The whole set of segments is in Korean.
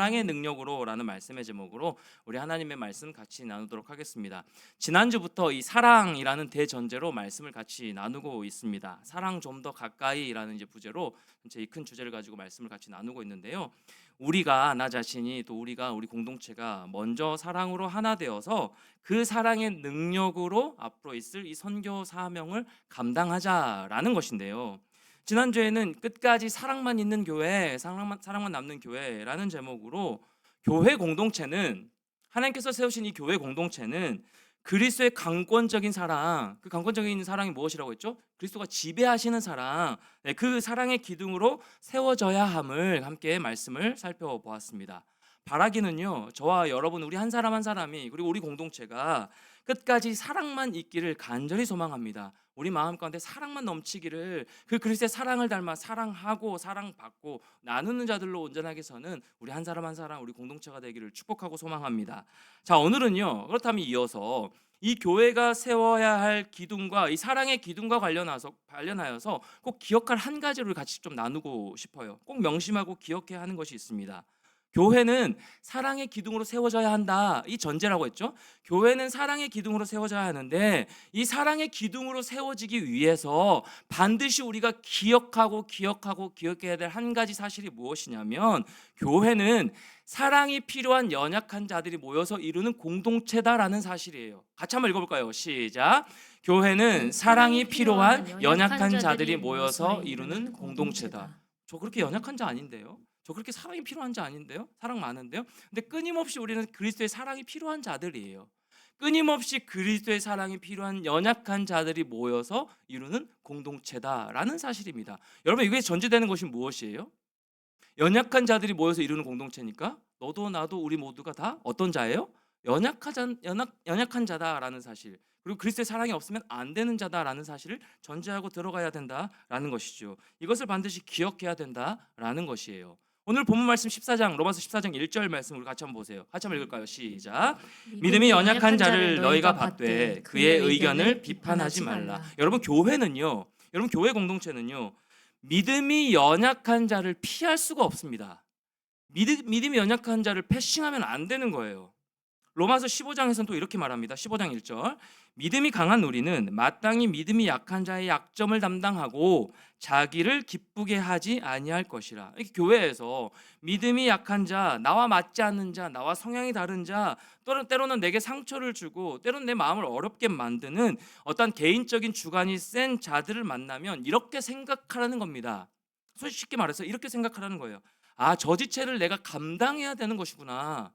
사랑의 능력으로라는 말씀의 제목으로 우리 하나님의 말씀 같이 나누도록 하겠습니다. 지난주부터 이 사랑이라는 대전제로 말씀을 같이 나누고 있습니다. 사랑 좀 더 가까이라는 이제 부제로 이 큰 주제를 가지고 말씀을 같이 나누고 있는데요. 우리가 나 자신이 또 우리 공동체가 먼저 사랑으로 하나 되어서 그 사랑의 능력으로 앞으로 있을 이 선교 사명을 감당하자라는 것인데요. 지난주에는 끝까지 사랑만 있는 교회, 사랑만 남는 교회라는 제목으로 교회 공동체는 하나님께서 세우신 이 교회 공동체는 그리스도의 강권적인 사랑, 그 강권적인 사랑이 무엇이라고 했죠? 그리스도가 지배하시는 사랑, 그 사랑의 기둥으로 세워져야 함을 함께 말씀을 살펴보았습니다. 바라기는요, 저와 여러분 우리 한 사람 한 사람이 그리고 우리 공동체가 끝까지 사랑만 있기를 간절히 소망합니다. 우리 마음 가운데 사랑만 넘치기를, 그 그리스도의 사랑을 닮아 사랑하고 사랑받고 나누는 자들로 온전하게 서는 우리 한 사람 한 사람 우리 공동체가 되기를 축복하고 소망합니다. 자, 오늘은요, 그렇다면 이어서 이 교회가 세워야 할 기둥과 이 사랑의 기둥과 관련하여서 꼭 기억할 한 가지를 같이 좀 나누고 싶어요. 꼭 명심하고 기억해야 하는 것이 있습니다. 교회는 사랑의 기둥으로 세워져야 한다, 이 전제라고 했죠. 교회는 사랑의 기둥으로 세워져야 하는데 이 사랑의 기둥으로 세워지기 위해서 반드시 우리가 기억해야 될 한 가지 사실이 무엇이냐면, 교회는 사랑이 필요한 연약한 자들이 모여서 이루는 공동체다라는 사실이에요. 같이 한번 읽어볼까요? 시작. 교회는 사랑이 필요한 연약한 자들이 모여서 이루는 공동체다. 저 그렇게 연약한 자 아닌데요? 저 그렇게 사랑이 필요한 자 아닌데요? 사랑 많은데요? 근데 끊임없이 우리는 그리스도의 사랑이 필요한 자들이에요. 끊임없이 그리스도의 사랑이 필요한 연약한 자들이 모여서 이루는 공동체다라는 사실입니다. 여러분, 이게 전제되는 것이 무엇이에요? 연약한 자들이 모여서 이루는 공동체니까 너도 나도 우리 모두가 다 어떤 자예요? 연약한 자다라는 사실, 그리고 그리스도의 사랑이 없으면 안 되는 자다라는 사실을 전제하고 들어가야 된다라는 것이죠. 이것을 반드시 기억해야 된다라는 것이에요. 오늘 본문 말씀 14장, 로마서 14장 1절 말씀 우리 같이 한번 보세요. 같이 한번 읽을까요? 시작. 믿음이 연약한 자를 너희가 받되 그의 의견을 비판하지 말라. 여러분, 여러분 교회 공동체는요, 믿음이 연약한 자를 피할 수가 없습니다. 믿음이 연약한 자를 패싱하면 안 되는 거예요. 로마서 15장에서는 또 이렇게 말합니다. 15장 1절. 믿음이 강한 우리는 마땅히 믿음이 약한 자의 약점을 담당하고 자기를 기쁘게 하지 아니할 것이라. 이렇게 교회에서 믿음이 약한 자, 나와 맞지 않는 자, 나와 성향이 다른 자, 때로는 내게 상처를 주고 때로는 내 마음을 어렵게 만드는 어떤 개인적인 주관이 센 자들을 만나면 이렇게 생각하라는 겁니다. 솔직히 말해서 이렇게 생각하라는 거예요. 아, 저 지체를 내가 감당해야 되는 것이구나.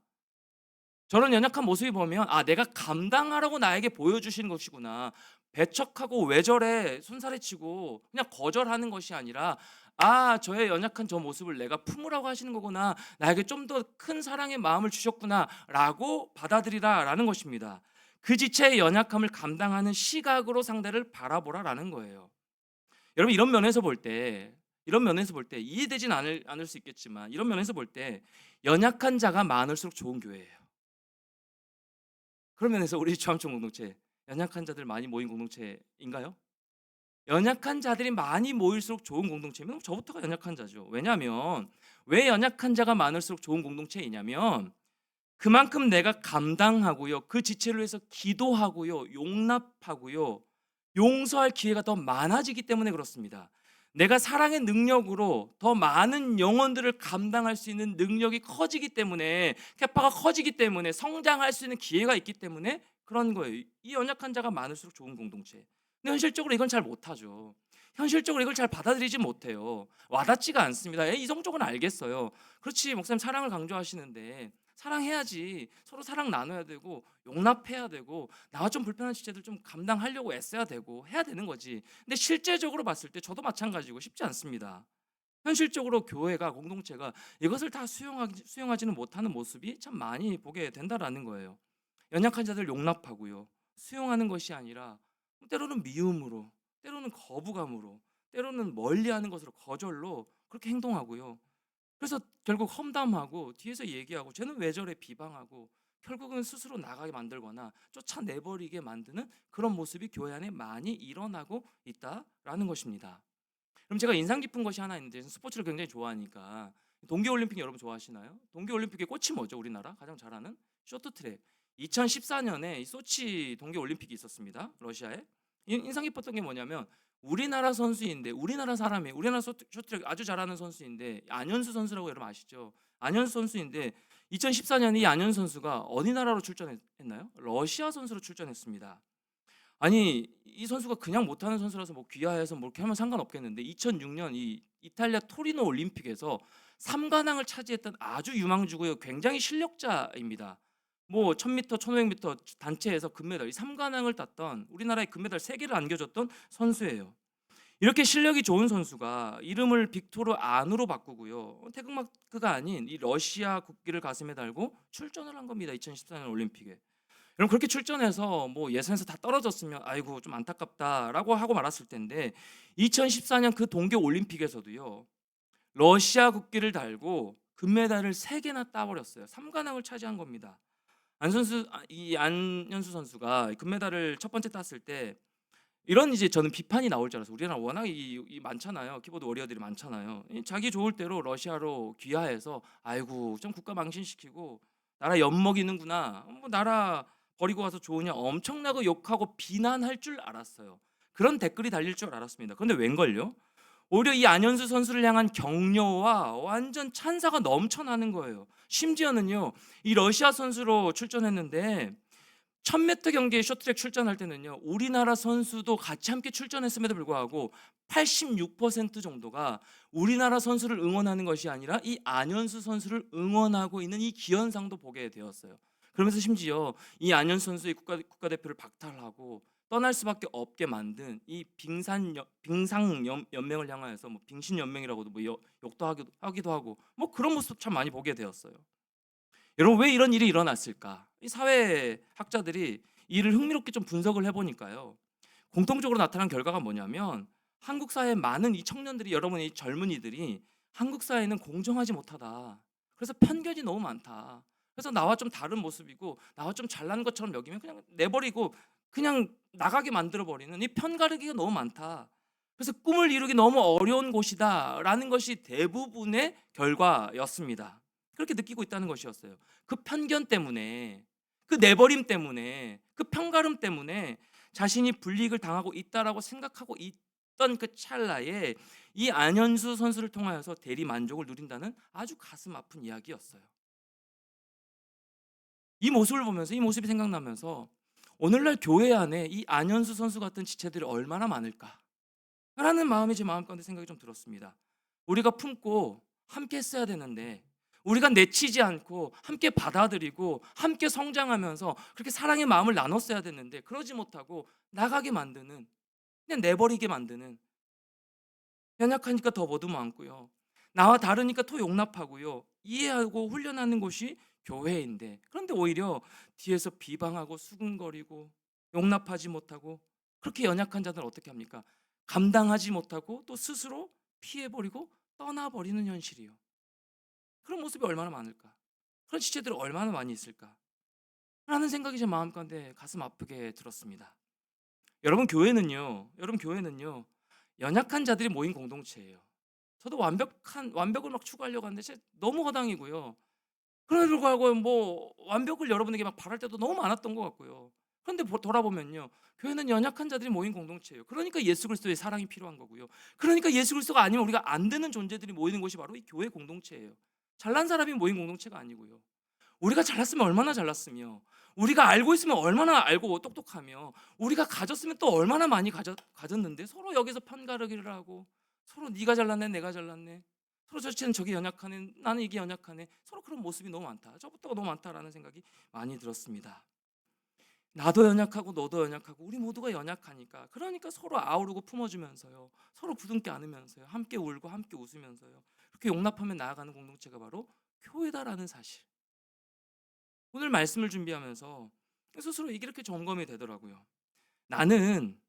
저런 연약한 모습이 보면 내가 감당하라고 나에게 보여주시는 것이구나. 배척하고 왜 저래 손살에 치고 그냥 거절하는 것이 아니라, 저의 연약한 저 모습을 내가 품으라고 하시는 거구나, 나에게 좀 더 큰 사랑의 마음을 주셨구나 라고 받아들이라라는 것입니다. 그 지체의 연약함을 감당하는 시각으로 상대를 바라보라라는 거예요. 여러분, 이런 면에서 볼 때 이해되진 않을 수 있겠지만, 이런 면에서 볼 때 연약한 자가 많을수록 좋은 교회예요. 그런 면에서 우리 주암청 공동체 연약한 자들 많이 모인 공동체인가요? 연약한 자들이 많이 모일수록 좋은 공동체면 저부터가 연약한 자죠. 왜냐하면, 왜 연약한 자가 많을수록 좋은 공동체이냐면, 그만큼 내가 감당하고요, 그 지체를 위해서 기도하고요, 용납하고요, 용서할 기회가 더 많아지기 때문에 그렇습니다. 내가 사랑의 능력으로 더 많은 영혼들을 감당할 수 있는 능력이 커지기 때문에, 캐파가 커지기 때문에, 성장할 수 있는 기회가 있기 때문에 그런 거예요. 이 연약한 자가 많을수록 좋은 공동체. 근데 현실적으로 이건 잘 못하죠. 현실적으로 이걸 잘 받아들이지 못해요. 와닿지가 않습니다. 이성적은 알겠어요. 그렇지, 목사님 사랑을 강조하시는데 사랑해야지, 서로 사랑 나눠야 되고 용납해야 되고 나와 좀 불편한 지체들 좀 감당하려고 애써야 되고 해야 되는 거지. 근데 실제적으로 봤을 때 저도 마찬가지고 쉽지 않습니다. 현실적으로 교회가, 공동체가 이것을 다 수용하지는 못하는 모습이 참 많이 보게 된다라는 거예요. 연약한 자들 용납하고요, 수용하는 것이 아니라 때로는 미움으로, 때로는 거부감으로, 때로는 멀리하는 것으로, 거절로 그렇게 행동하고요. 그래서 결국 험담하고 뒤에서 얘기하고 쟤는 왜 저래 비방하고 결국은 스스로 나가게 만들거나 쫓아내버리게 만드는 그런 모습이 교회 안에 많이 일어나고 있다라는 것입니다. 그럼 제가 인상 깊은 것이 하나 있는데, 스포츠를 굉장히 좋아하니까 동계올림픽 여러분 좋아하시나요? 동계올림픽의 꽃이 뭐죠? 우리나라 가장 잘하는 쇼트트랙. 2014년에 이 소치 동계올림픽이 있었습니다. 러시아에. 인상 깊었던 게 뭐냐면 우리나라 선수인데, 우리나라 사람이, 우리나라 쇼트트랙 아주 잘하는 선수인데, 안현수 선수라고 여러분 아시죠? 안현수 선수인데 2014년 이 안현수 선수가 어느 나라로 출전했나요? 러시아 선수로 출전했습니다. 아니 이 선수가 그냥 못하는 선수라서 뭐 귀화해서 뭐 이렇게 하면 상관없겠는데 2006년 이 이탈리아 토리노 올림픽에서 3관왕을 차지했던 아주 유망주고요. 굉장히 실력자입니다. 뭐 1000m, 1500m 단체에서 금메달, 이 3관왕을 땄던, 우리나라에 금메달 3개를 안겨줬던 선수예요. 이렇게 실력이 좋은 선수가 이름을 빅토르 안으로 바꾸고요. 태극마크가 아닌 이 러시아 국기를 가슴에 달고 출전을 한 겁니다. 2014년 올림픽에. 여러분 그렇게 출전해서 뭐 예선에서 다 떨어졌으면 아이고 좀 안타깝다라고 하고 말았을 텐데 2014년 그 동계 올림픽에서도요. 러시아 국기를 달고 금메달을 3개나 따버렸어요. 3관왕을 차지한 겁니다. 이 안현수 선수가 금메달을 첫 번째 땄을 때 이런 이제 저는 비판이 나올 줄 알았어요. 우리나라 워낙 이 많잖아요. 키보드 워리어들이 많잖아요. 자기 좋을 대로 러시아로 귀화해서 아이고 좀 국가 망신시키고 나라 엿먹이는구나. 뭐 나라 버리고 와서 좋으냐 엄청나게 욕하고 비난할 줄 알았어요. 그런 댓글이 달릴 줄 알았습니다. 그런데 웬걸요? 오히려 이 안현수 선수를 향한 격려와 완전 찬사가 넘쳐나는 거예요. 심지어는요, 이 러시아 선수로 출전했는데 1000m 경기에 쇼트트랙 출전할 때는요, 우리나라 선수도 같이 함께 출전했음에도 불구하고 86% 정도가 우리나라 선수를 응원하는 것이 아니라 이 안현수 선수를 응원하고 있는 이 기현상도 보게 되었어요. 그러면서 심지어 이 안현수 선수의 국가대표를 박탈하고 떠날 수밖에 없게 만든 이 빙상연맹을 향하여서 뭐 빙신연맹이라고도 뭐 욕도 하기도 하고 뭐 그런 모습 참 많이 보게 되었어요. 여러분 왜 이런 일이 일어났을까? 이 사회학자들이 이를 흥미롭게 좀 분석을 해보니까요. 공통적으로 나타난 결과가 뭐냐면 한국 사회의 많은 이 청년들이, 여러분의 이 젊은이들이 한국 사회는 공정하지 못하다. 그래서 편견이 너무 많다. 그래서 나와 좀 다른 모습이고 나와 좀 잘난 것처럼 여기면 그냥 내버리고 그냥 나가게 만들어버리는 이 편가르기가 너무 많다. 그래서 꿈을 이루기 너무 어려운 곳이다라는 것이 대부분의 결과였습니다. 그렇게 느끼고 있다는 것이었어요. 그 편견 때문에, 그 내버림 때문에, 그 편가름 때문에 자신이 불이익을 당하고 있다라고 생각하고 있던 그 찰나에 이 안현수 선수를 통하여서 대리 만족을 누린다는 아주 가슴 아픈 이야기였어요. 이 모습을 보면서, 이 모습이 생각나면서 오늘날 교회 안에 이 안현수 선수 같은 지체들이 얼마나 많을까 라는 마음이 제 마음 가운데 생각이 좀 들었습니다. 우리가 품고 함께 써야 되는데 우리가 내치지 않고 함께 받아들이고 함께 성장하면서 그렇게 사랑의 마음을 나눴어야 되는데 그러지 못하고 나가게 만드는, 그냥 내버리게 만드는, 연약하니까 더 보듬어 안고요, 나와 다르니까 더 용납하고요, 이해하고 훈련하는 곳이 교회인데, 그런데 오히려 뒤에서 비방하고 수군거리고 용납하지 못하고 그렇게 연약한 자들은 어떻게 합니까? 감당하지 못하고 또 스스로 피해버리고 떠나버리는 현실이요. 그런 모습이 얼마나 많을까? 그런 지체들이 얼마나 많이 있을까? 라는 생각이 제 마음 가운데 가슴 아프게 들었습니다. 여러분 교회는요 연약한 자들이 모인 공동체예요. 저도 완벽을 막 추구하려고 하는데 너무 허당이고요. 그럼에도 불구하고 뭐 완벽을 여러분에게 막 바랄 때도 너무 많았던 것 같고요. 그런데 돌아보면요, 교회는 연약한 자들이 모인 공동체예요. 그러니까 예수 그리스도의 사랑이 필요한 거고요. 그러니까 예수 그리스도가 아니면 우리가 안 되는 존재들이 모이는 곳이 바로 이 교회 공동체예요. 잘난 사람이 모인 공동체가 아니고요. 우리가 잘났으면 얼마나 잘났으며, 우리가 알고 있으면 얼마나 알고 똑똑하며, 우리가 가졌으면 또 얼마나 많이 가졌는데 서로 여기서 편가르기를 하고, 서로 네가 잘났네 내가 잘났네, 서로 저체는 저게 연약하네 나는 이게 연약하네, 서로 그런 모습이 너무 많다, 저부터가 너무 많다라는 생각이 많이 들었습니다. 나도 연약하고 너도 연약하고 우리 모두가 연약하니까, 그러니까 서로 아우르고 품어주면서요, 서로 부둥켜 안으면서요, 함께 울고 함께 웃으면서요, 그렇게 용납하며 나아가는 공동체가 바로 교회다라는 사실, 오늘 말씀을 준비하면서 스스로 이렇게 점검이 되더라고요. 나는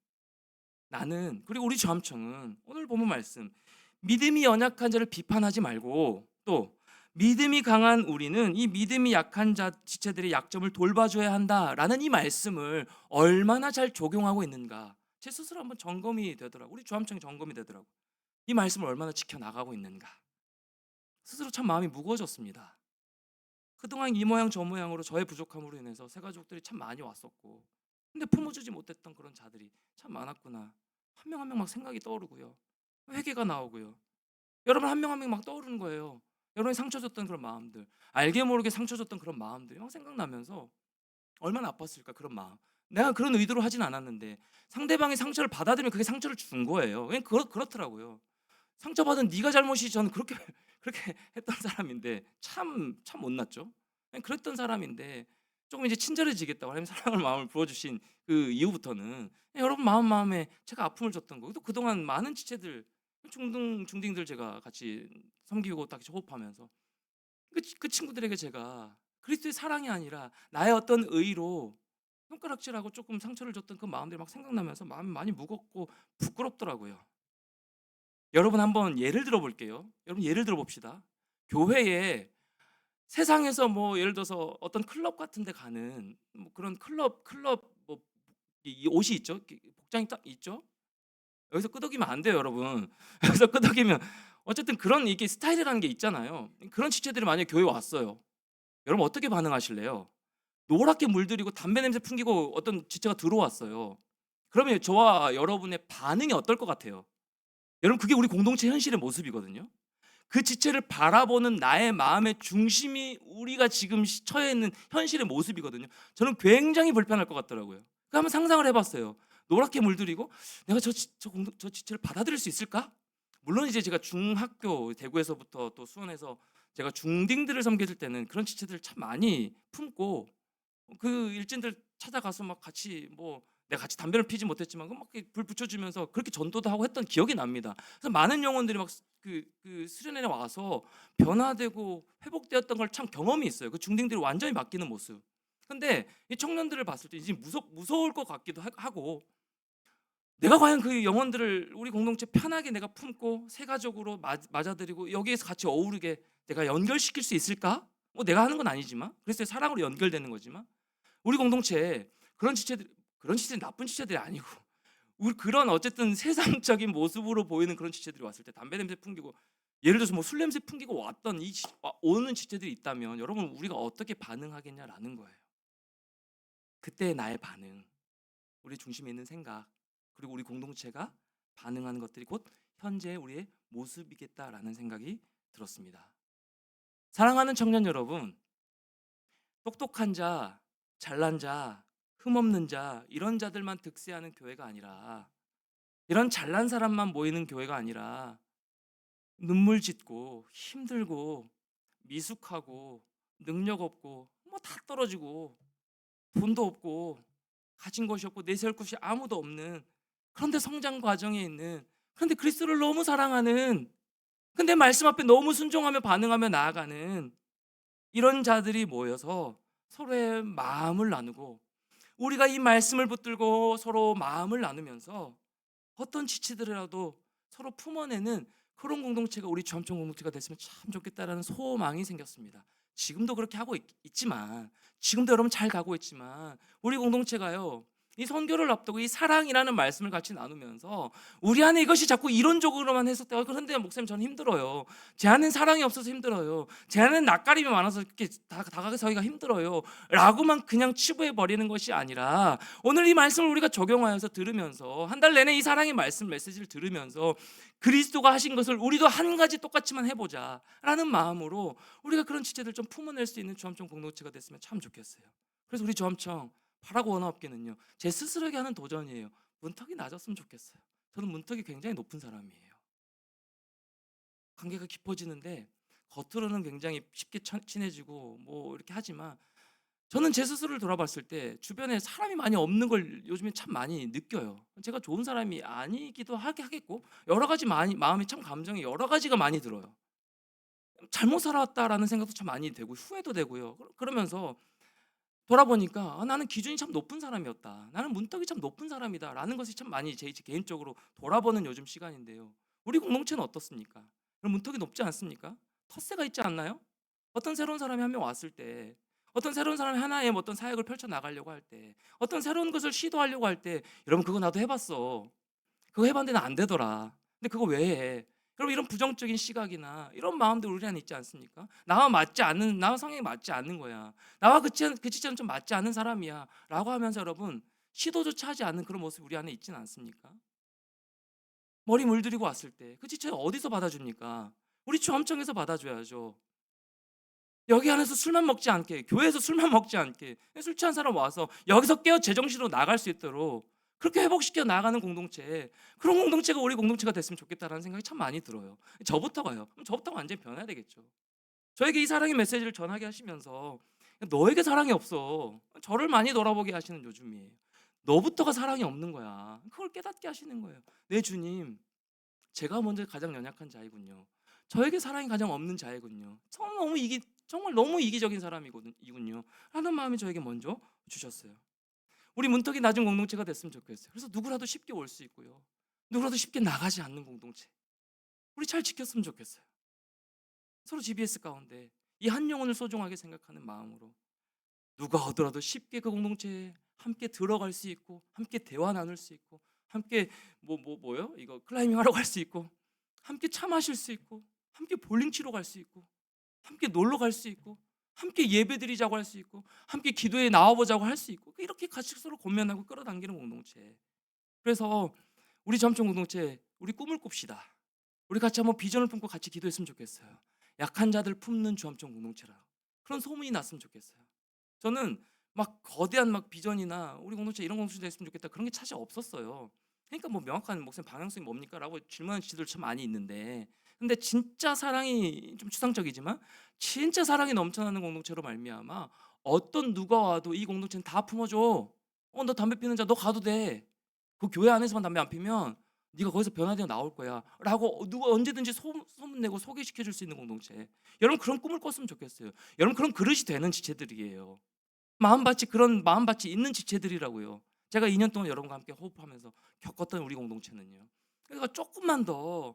그리고 우리 주함청은 오늘 본문 말씀, 믿음이 연약한 자를 비판하지 말고 또 믿음이 강한 우리는 이 믿음이 약한 지체들의 약점을 돌봐줘야 한다라는 이 말씀을 얼마나 잘 적용하고 있는가, 제 스스로 한번 점검이 되더라고요. 우리 주함청이 점검이 되더라고요. 이 말씀을 얼마나 지켜나가고 있는가. 스스로 참 마음이 무거워졌습니다. 그동안 이 모양 저 모양으로 저의 부족함으로 인해서 새 가족들이 참 많이 왔었고, 근데 품어주지 못했던 그런 자들이 참 많았구나. 한 명 한 명 막 생각이 떠오르고요. 회개가 나오고요. 여러분 한 명 한 명 막 떠오르는 거예요. 여러분이 상처 줬던 그런 마음들, 알게 모르게 상처 줬던 그런 마음들이 막 생각나면서 얼마나 아팠을까 그런 마음. 내가 그런 의도로 하진 않았는데 상대방이 상처를 받아들이면 그게 상처를 준 거예요. 그냥 그렇더라고요. 상처받은 네가 잘못이지 저는 그렇게 그렇게 했던 사람인데 참 못났죠. 그냥 그랬던 사람인데 조금 이제 친절해지겠다고 하나님 사랑을 마음을 부어주신 그 이후부터는 그냥 여러분 마음에 제가 아픔을 줬던 거. 또 그동안 많은 지체들 중딩들 제가 같이 섬기고 딱 호흡하면서 그 친구들에게 제가 그리스도의 사랑이 아니라 나의 어떤 의로 손가락질하고 조금 상처를 줬던 그 마음들이 막 생각나면서 마음이 많이 무겁고 부끄럽더라고요. 여러분 한번 예를 들어 볼게요. 여러분 예를 들어 봅시다. 교회에 세상에서 뭐 예를 들어서 어떤 클럽 같은 데 가는 뭐 그런 클럽 뭐 이 옷이 있죠. 복장이 딱 있죠. 여기서 끄덕이면 안 돼요, 여러분. 여기서 끄덕이면 어쨌든 그런 이게 스타일이라는 게 있잖아요. 그런 지체들이 만약에 교회에 왔어요. 여러분 어떻게 반응하실래요? 노랗게 물들이고 담배 냄새 풍기고 어떤 지체가 들어왔어요. 그러면 저와 여러분의 반응이 어떨 것 같아요? 여러분 그게 우리 공동체 현실의 모습이거든요. 그 지체를 바라보는 나의 마음의 중심이 우리가 지금 처해 있는 현실의 모습이거든요. 저는 굉장히 불편할 것 같더라고요. 그 한번 상상을 해봤어요. 노랗게 물들이고 내가 저 지체를 받아들일 수 있을까? 물론 이제 제가 중학교 대구에서부터 또 수원에서 제가 중딩들을 섬길 때는 그런 지체들을 참 많이 품고 그 일진들 찾아가서 막 같이 뭐 내가 같이 담배를 피지 못했지만 막 불 붙여주면서 그렇게 전도도 하고 했던 기억이 납니다. 그래서 많은 영혼들이 막 그 수련회에 와서 변화되고 회복되었던 걸 참 경험이 있어요. 그 중딩들이 완전히 바뀌는 모습. 근데 이 청년들을 봤을 때 이제 무서울 것 같기도 하고 내가 과연 그 영혼들을 우리 공동체 편하게 내가 품고 세가족으로 맞아들이고 여기에서 같이 어우르게 내가 연결시킬 수 있을까? 뭐 내가 하는 건 아니지만 그래서 사랑으로 연결되는 거지만 우리 공동체에 그런 지체들 나쁜 지체들이 아니고 우리 그런 어쨌든 세상적인 모습으로 보이는 그런 지체들이 왔을 때 담배 냄새 풍기고 예를 들어서 뭐 술 냄새 풍기고 왔던 오는 지체들이 있다면 여러분 우리가 어떻게 반응하겠냐라는 거예요. 그때 나의 반응, 우리 중심에 있는 생각 그리고 우리 공동체가 반응하는 것들이 곧 현재 우리의 모습이겠다라는 생각이 들었습니다. 사랑하는 청년 여러분, 똑똑한 자, 잘난 자, 흠없는 자 이런 자들만 득세하는 교회가 아니라 이런 잘난 사람만 모이는 교회가 아니라 눈물 짓고 힘들고 미숙하고 능력 없고 뭐 다 떨어지고 돈도 없고 가진 것이 없고 내세울 것이 아무도 없는 그런데 성장 과정에 있는 그런데 그리스도를 너무 사랑하는 근데 말씀 앞에 너무 순종하며 반응하며 나아가는 이런 자들이 모여서 서로의 마음을 나누고 우리가 이 말씀을 붙들고 서로 마음을 나누면서 어떤 지치더라도 서로 품어내는 그런 공동체가 우리 주암청 공동체가 됐으면 참 좋겠다라는 소망이 생겼습니다. 지금도 그렇게 하고 있지만 지금도 여러분 잘 가고 있지만 우리 공동체가요 이 선교를 앞두고 이 사랑이라는 말씀을 같이 나누면서 우리 안에 이것이 자꾸 이론적으로만 해석되고 그런데 목사님 저는 힘들어요. 제 안엔 사랑이 없어서 힘들어요. 제 안엔 낯가림이 많아서 이렇게 다가서기가 힘들어요 라고만 그냥 치부해 버리는 것이 아니라 오늘 이 말씀을 우리가 적용하여서 들으면서 한 달 내내 이 사랑의 말씀 메시지를 들으면서 그리스도가 하신 것을 우리도 한 가지 똑같이만 해보자 라는 마음으로 우리가 그런 지체들 좀 품어낼 수 있는 주암청 공동체가 됐으면 참 좋겠어요. 그래서 우리 주암청 바라고 원하옵기는요 제 스스로에게 하는 도전이에요. 문턱이 낮았으면 좋겠어요. 저는 문턱이 굉장히 높은 사람이에요. 관계가 깊어지는데 겉으로는 굉장히 쉽게 친해지고 뭐 이렇게 하지만 저는 제 스스로를 돌아봤을 때 주변에 사람이 많이 없는 걸 요즘에 참 많이 느껴요. 제가 좋은 사람이 아니기도 하겠고 여러 가지 마음이 참 감정이 여러 가지가 많이 들어요. 잘못 살아왔다라는 생각도 참 많이 되고 후회도 되고요. 그러면서 돌아보니까 나는 기준이 참 높은 사람이었다. 나는 문턱이 참 높은 사람이다라는 것이 참 많이 제 개인적으로 돌아보는 요즘 시간인데요. 우리 공동체는 어떻습니까? 그럼 문턱이 높지 않습니까? 텃세가 있지 않나요? 어떤 새로운 사람이 한 명 왔을 때 어떤 새로운 사람이 하나의 뭐 어떤 사역을 펼쳐 나가려고 할 때 어떤 새로운 것을 시도하려고 할 때 여러분 그거 나도 해봤어. 그거 해봤는데 안 되더라. 근데 그거 왜 해? 그럼 이런 부정적인 시각이나 이런 마음들 우리 안에 있지 않습니까? 나와 맞지 않는, 나와 성향이 맞지 않는 거야. 나와 그 지체는 좀 맞지 않는 사람이야 라고 하면서 여러분 시도조차 하지 않는 그런 모습이 우리 안에 있지는 않습니까? 머리 물들이고 왔을 때 그 지체 어디서 받아줍니까? 우리 주암청에서 받아줘야죠. 여기 안에서 술만 먹지 않게, 교회에서 술만 먹지 않게, 술 취한 사람 와서 여기서 깨어 제정신으로 나갈 수 있도록 그렇게 회복시켜 나가는 공동체, 그런 공동체가 우리 공동체가 됐으면 좋겠다라는 생각이 참 많이 들어요. 저부터가요. 그럼 저부터가 완전히 변해야 되겠죠. 저에게 이 사랑의 메시지를 전하게 하시면서 너에게 사랑이 없어, 저를 많이 돌아보게 하시는 요즘이에요. 너부터가 사랑이 없는 거야. 그걸 깨닫게 하시는 거예요. 내 주님, 제가 먼저 가장 연약한 자이군요. 저에게 사랑이 가장 없는 자이군요. 정말 너무 이기적인 사람이군요. 하는 마음이 저에게 먼저 주셨어요. 우리 문턱이 낮은 공동체가 됐으면 좋겠어요. 그래서 누구라도 쉽게 올 수 있고요. 누구라도 쉽게 나가지 않는 공동체. 우리 잘 지켰으면 좋겠어요. 서로 GBS 가운데 이 한 영혼을 소중하게 생각하는 마음으로 누가 오더라도 쉽게 그 공동체에 함께 들어갈 수 있고, 함께 대화 나눌 수 있고, 함께 뭐요? 이거 클라이밍 하러 갈 수 있고, 함께 차 마실 수 있고, 함께 볼링 치러 갈 수 있고, 함께 놀러 갈 수 있고, 함께 예배드리자고 할 수 있고, 함께 기도에 나와보자고 할 수 있고, 이렇게 같이 서로 권면하고 끌어당기는 공동체. 그래서 우리 점점 공동체, 우리 꿈을 꿉시다. 우리 같이 한번 비전을 품고 같이 기도했으면 좋겠어요. 약한 자들 품는 주암청 공동체라, 그런 소문이 났으면 좋겠어요. 저는 막 거대한 막 비전이나 우리 공동체 이런 공동체 됐으면 좋겠다 그런 게 사실 없었어요. 그러니까 뭐 명확한 목사님 방향성이 뭡니까라고 질문하는 지들 참 많이 있는데, 근데 진짜 사랑이 좀 추상적이지만 진짜 사랑이 넘쳐나는 공동체로 말미암아 어떤 누가 와도 이 공동체는 다 품어줘. 너 담배 피는 자 너 가도 돼. 그 교회 안에서만 담배 안 피면 네가 거기서 변화되어 나올 거야 라고 누가 언제든지 소문내고 소개시켜 줄 수 있는 공동체. 여러분 그런 꿈을 꿨으면 좋겠어요. 여러분 그런 그릇이 되는 지체들이에요. 마음밭이 있는 지체들이라고요. 제가 2년 동안 여러분과 함께 호흡하면서 겪었던 우리 공동체는요. 그러니까 조금만 더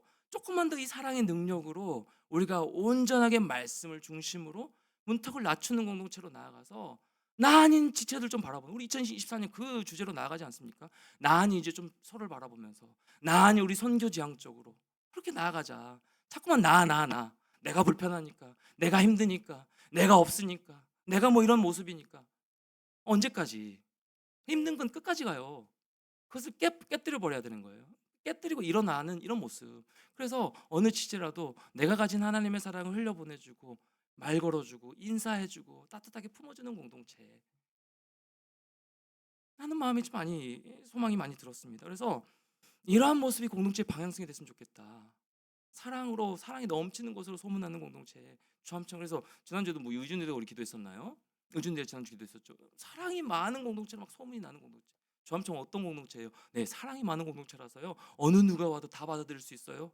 이 사랑의 능력으로 우리가 온전하게 말씀을 중심으로 문턱을 낮추는 공동체로 나아가서 나 아닌 지체들 좀 바라보는, 우리 2024년 그 주제로 나아가지 않습니까? 나 아니 이제 좀 서로를 바라보면서 나 아니 우리 선교 지향적으로 그렇게 나아가자. 자꾸만 나 내가 불편하니까, 내가 힘드니까, 내가 없으니까, 내가 뭐 이런 모습이니까. 언제까지? 힘든 건 끝까지 가요. 그것을 깨뜨려 버려야 되는 거예요. 깨뜨리고 일어나는 이런 모습. 그래서 어느 지체라도 내가 가진 하나님의 사랑을 흘려보내주고 말 걸어주고 인사해주고 따뜻하게 품어주는 공동체 하는 마음이 좀 많이, 소망이 많이 들었습니다. 그래서 이러한 모습이 공동체의 방향성이 됐으면 좋겠다. 사랑으로, 사랑이 넘치는 곳으로 소문나는 공동체 주함청. 그래서 지난주에도 뭐 유준대가 우리 기도했었나요? 유준대 지난주 기도했었죠. 사랑이 많은 공동체로 막 소문이 나는 공동체. 주함청 어떤 공동체예요? 네, 사랑이 많은 공동체라서요. 어느 누가 와도 다 받아들일 수 있어요.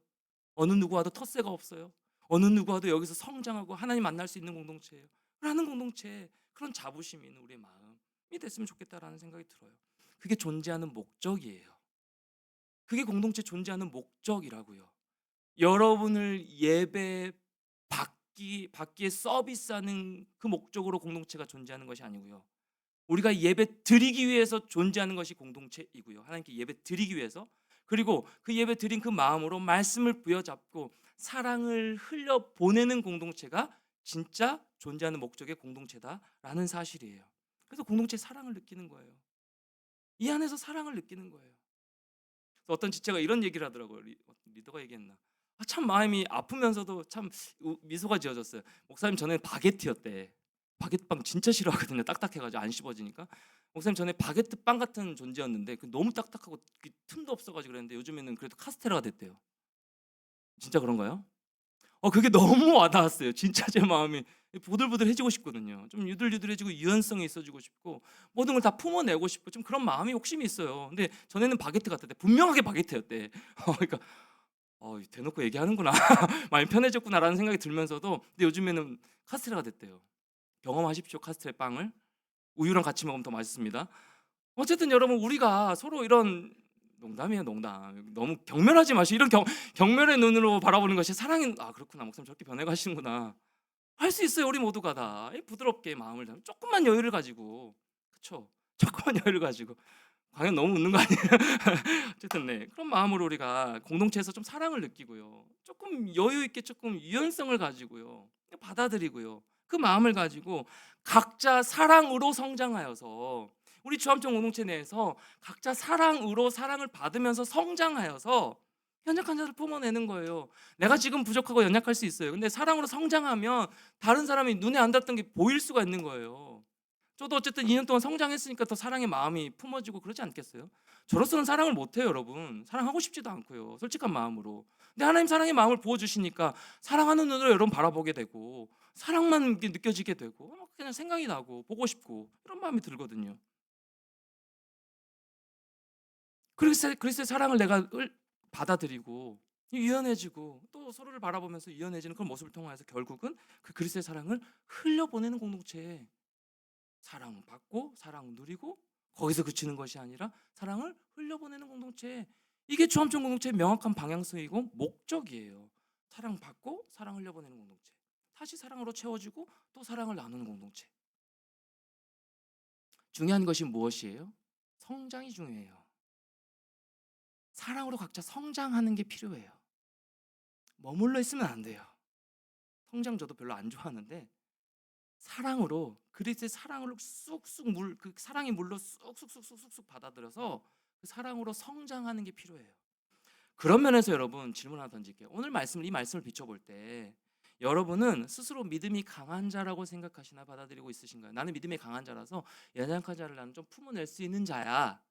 어느 누구 와도 텃세가 없어요. 어느 누구 와도 여기서 성장하고 하나님 만날 수 있는 공동체예요. 라는 공동체, 그런 자부심이 있는 우리의 마음이 됐으면 좋겠다라는 생각이 들어요. 그게 존재하는 목적이에요. 그게 공동체 존재하는 목적이라고요. 여러분을 예배 받기에 서비스하는 그 목적으로 공동체가 존재하는 것이 아니고요. 우리가 예배 드리기 위해서 존재하는 것이 공동체이고요. 하나님께 예배 드리기 위해서, 그리고 그 예배 드린 그 마음으로 말씀을 부여잡고 사랑을 흘려 보내는 공동체가 진짜 존재하는 목적의 공동체다라는 사실이에요. 그래서 공동체의 사랑을 느끼는 거예요. 이 안에서 사랑을 느끼는 거예요. 어떤 지체가 이런 얘기를 하더라고요. 리더가 얘기했나? 참 마음이 아프면서도 참 미소가 지어졌어요. 목사님 전에 바게트였대. 바게트빵 진짜 싫어하거든요. 딱딱해가지고 안 씹어지니까. 목사님 전에 바게트 빵 같은 존재였는데 너무 딱딱하고 틈도 없어가지고 그랬는데 요즘에는 그래도 카스테라가 됐대요. 진짜 그런가요? 그게 너무 와닿았어요. 진짜 제 마음이 보들보들해지고 싶거든요. 좀 유들유들해지고 유연성이 있어지고 싶고 모든 걸 다 품어내고 싶고 좀 그런 마음이 욕심이 있어요. 근데 전에는 바게트 같았대. 분명하게 바게트였대. 그러니까 대놓고 얘기하는구나. 많이 편해졌구나라는 생각이 들면서도, 근데 요즘에는 카스테라가 됐대요. 경험하십시오. 카스테라 빵을 우유랑 같이 먹으면 더 맛있습니다. 어쨌든 여러분 우리가 서로 이런, 농담이에요 농담, 너무 경멸하지 마시고 이런 경멸의 눈으로 바라보는 것이 사랑인, 그렇구나 목사님 저렇게 변해가시는구나 할 수 있어요. 우리 모두가 다 부드럽게 마음을 조금만 여유를 가지고, 그렇죠? 조금만 여유를 가지고 광현 너무 웃는 거 아니에요? 어쨌든 네. 그런 마음으로 우리가 공동체에서 좀 사랑을 느끼고요. 조금 여유 있게 조금 유연성을 가지고요. 받아들이고요. 그 마음을 가지고 각자 사랑으로 성장하여서 우리 주암청 공동체 내에서 각자 사랑으로 사랑을 받으면서 성장하여서 연약한 자를 품어내는 거예요. 내가 지금 부족하고 연약할 수 있어요. 근데 사랑으로 성장하면 다른 사람이 눈에 안 닿던 게 보일 수가 있는 거예요. 저도 어쨌든 2년 동안 성장했으니까 더 사랑의 마음이 품어지고 그러지 않겠어요? 저로서는 사랑을 못해요, 여러분. 사랑하고 싶지도 않고요. 솔직한 마음으로. 근데 하나님 사랑의 마음을 부어주시니까 사랑하는 눈으로 여러분 바라보게 되고 사랑만 이렇게 느껴지게 되고 그냥 생각이 나고 보고 싶고 이런 마음이 들거든요. 그리스도의 사랑을 내가 받아들이고 유연해지고 또 서로를 바라보면서 유연해지는 그런 모습을 통해서 결국은 그 그리스도의 사랑을 흘려보내는 공동체에 사랑 받고 사랑 누리고 거기서 그치는 것이 아니라 사랑을 흘려보내는 공동체. 이게 주암청 공동체의 명확한 방향성이고 목적이에요. 사랑 받고 사랑 흘려보내는 공동체. 다시 사랑으로 채워지고 또 사랑을 나누는 공동체. 중요한 것이 무엇이에요? 성장이 중요해요. 사랑으로 각자 성장하는 게 필요해요. 머물러 있으면 안 돼요. 성장 저도 별로 안 좋아하는데 사랑으로 그리스도의 사랑으로 쑥쑥 그 사랑의 물로 쑥쑥 받아들여서 그 사랑으로 성장하는 게 필요해요. 그런 면에서 여러분 질문 하나 던질게요. 오늘 이 말씀을 비춰볼 때 여러분은 스스로 믿음이 강한 자라고 생각하시나 받아들이고 있으신가요? 나는 믿음이 강한 자라서 연약한 자를 나는 좀 품어낼 수 있는 자야.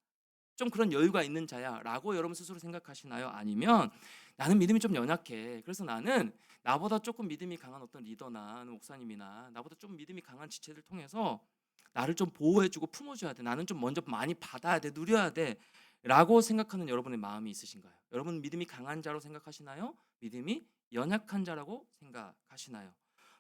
좀 그런 여유가 있는 자야라고 여러분 스스로 생각하시나요? 아니면 나는 믿음이 좀 연약해. 그래서 나는 나보다 조금 믿음이 강한 어떤 리더나 목사님이나 나보다 좀 믿음이 강한 지체들 통해서 나를 좀 보호해주고 품어줘야 돼. 나는 좀 먼저 많이 받아야 돼, 누려야 돼. 라고 생각하는 여러분의 마음이 있으신가요? 여러분 믿음이 강한 자로 생각하시나요? 믿음이 연약한 자라고 생각하시나요?